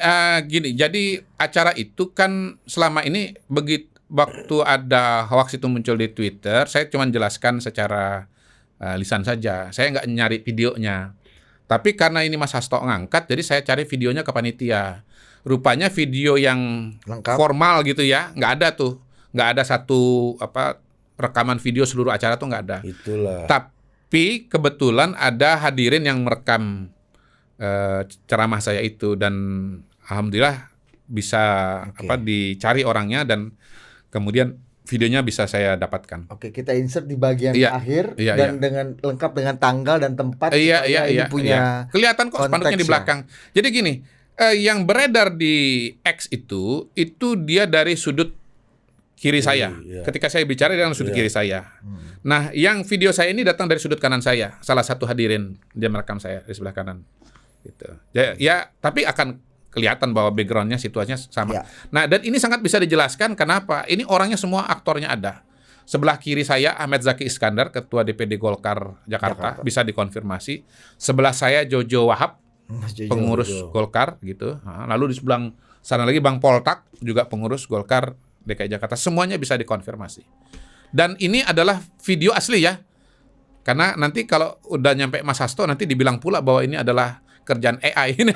Jadi acara itu kan selama ini begitu waktu ada hoax itu muncul di Twitter, saya cuma jelaskan secara lisan saja. Saya nggak nyari videonya. Tapi karena ini Mas Hasto ngangkat, jadi saya cari videonya ke panitia. Rupanya video yang lengkap, formal gitu ya, nggak ada tuh. Nggak ada satu rekaman video seluruh acara tuh nggak ada. Itulah. Tapi kebetulan ada hadirin yang merekam ceramah saya itu, dan alhamdulillah bisa dicari orangnya, dan kemudian videonya bisa saya dapatkan. Oke, kita insert di bagian akhir dan dengan lengkap dengan tanggal dan tempat. Punya kelihatan kok spanduknya di belakang. Jadi gini, yang beredar di X itu dia dari sudut kiri saya. Ketika saya bicara dari sudut kiri saya. Nah, yang video saya ini datang dari sudut kanan saya. Salah satu hadirin dia merekam saya di sebelah kanan. Gitu. Ya, tapi akan kelihatan bahwa backgroundnya situasinya sama. Nah, dan ini sangat bisa dijelaskan kenapa. Ini orangnya semua aktornya ada. Sebelah kiri saya Ahmed Zaki Iskandar, Ketua DPD Golkar Jakarta. Bisa dikonfirmasi. Sebelah saya Jojo Wahab, pengurus Golkar gitu. Lalu di sebelah sana lagi Bang Poltak, juga pengurus Golkar DKI Jakarta. Semuanya bisa dikonfirmasi. Dan ini adalah video asli ya. Karena nanti kalau udah nyampe Mas Hasto nanti dibilang pula bahwa ini adalah kerjaan AI ini.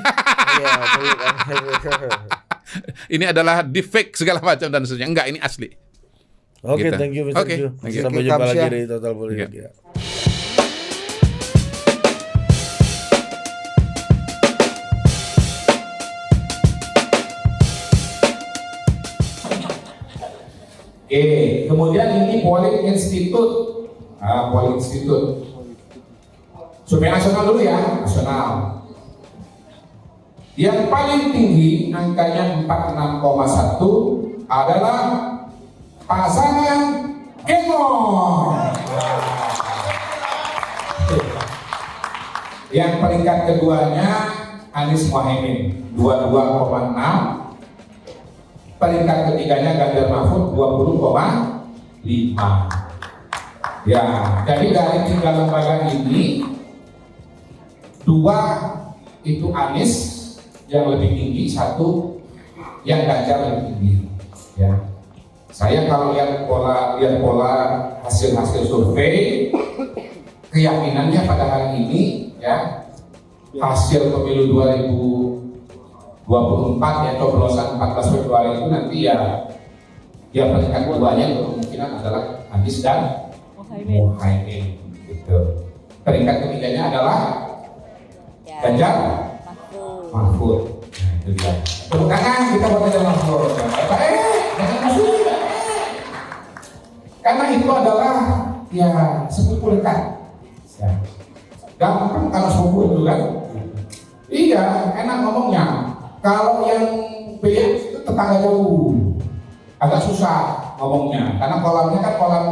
Ini adalah deepfake segala macam dan seterusnya. Enggak, ini asli. Oke, thank you Mr. Q. Sampai jumpa lagi di Total Politik. Kemudian ini Polling Institute. Polling Institute. Survei nasional dulu ya, nasional. Yang paling tinggi angkanya 46,1 adalah pasangan Gemon. Yang peringkat keduanya Anies Mohaimin 22,6. Peringkat ketiganya Ganjar Mahfud 20,5. Ya, jadi dari 3 lembaga ini 2 itu Anies yang lebih tinggi, 1 yang Ganjar lebih tinggi. Ya, saya kalau lihat pola hasil survei, keyakinannya pada hari ini ya hasil pemilu 2024 ya coblosan 14 Februari itu nanti ya peringkat keduanya kemungkinan adalah Anies dan Mohaimin gitu. Peringkat ketiganya adalah Ganjar Mahfud. Nah, itu dia. Tepuk tangan kita buat Ganjar Mahfud. Jangan masuk. Karena itu adalah ya sepupu dekat. Ya. Gampang kalau sepupu itu kan. Iya, enak ngomongnya. Kalau yang B itu tetangga jauh, agak susah ngomongnya. Karena kolamnya kan kolam.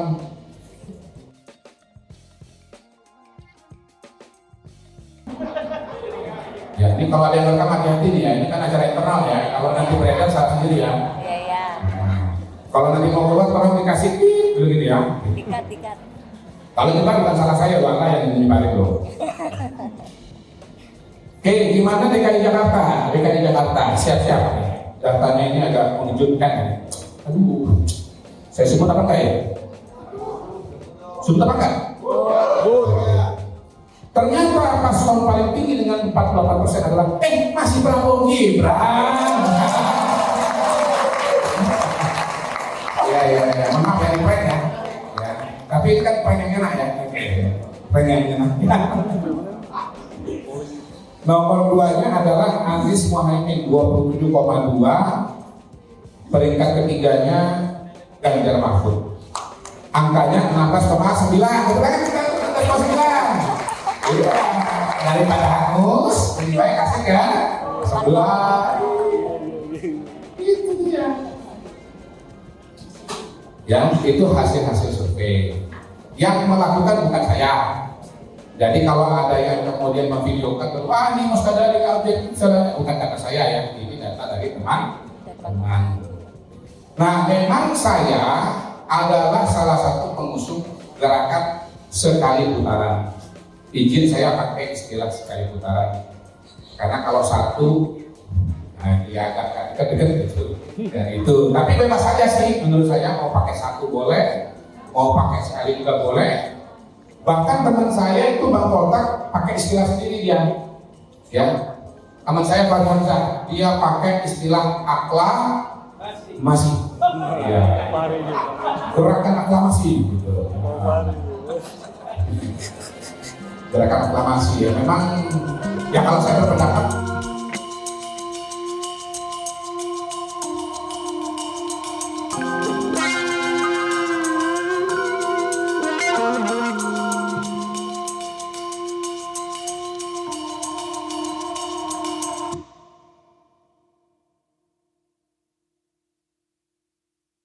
Ya, ini kalau ada yang rekam hati-hati nih ya. Ini kan acara internal ya. Kalau nanti beredar salah sendiri ya. Iya. Kalau nanti mau keluar, tolong dikasih tip dulu gitu ya. Dikat. Kalau nyebar bukan salah saya, Bang, yang nyebarin loh. Oke, gimana DKI Jakarta? DKI Jakarta, siap-siap. Datanya ini agak mengejutkan. Aduh, saya sebut apa enggak ya? Sebut apa enggak? Ternyata paslon paling tinggi dengan 48% adalah masih Prabowo Gibran. Ya, maaf ya, prank ya. Tapi ini kan prank yang enak ya. Prank yang enak. Nomor 2-nya adalah Anies Mohaimin 27,2. Peringkat ketiganya Ganjar Mahfud. Angkanya 16,9. Betul kan? 16,9. Iya. Daripada hangus, lebih baik kasih kan? 11. Itu dia. Yang itu hasil survei. Yang melakukan bukan saya. Jadi kalau ada yang kemudian memvideokan, ini Mas Kadari bukan kata saya ya, ini data dari teman-teman. Nah, memang saya adalah salah satu pengusung gerakan sekali putaran. Izin saya pakai istilah sekali putaran. Karena kalau satu, ya agak dekat gitu. Dan itu. Tapi bebas saja sih, menurut saya mau pakai satu boleh, mau pakai sekali juga boleh. Bahkan teman saya itu Bang Poltak pakai istilah sendiri dia. Ya, teman saya Bang Hamzah, dia pakai istilah aklamasi. Ya. Gerakan aklamasi gitu. Gerakan aklamasi ya memang ya kalau saya berpendapat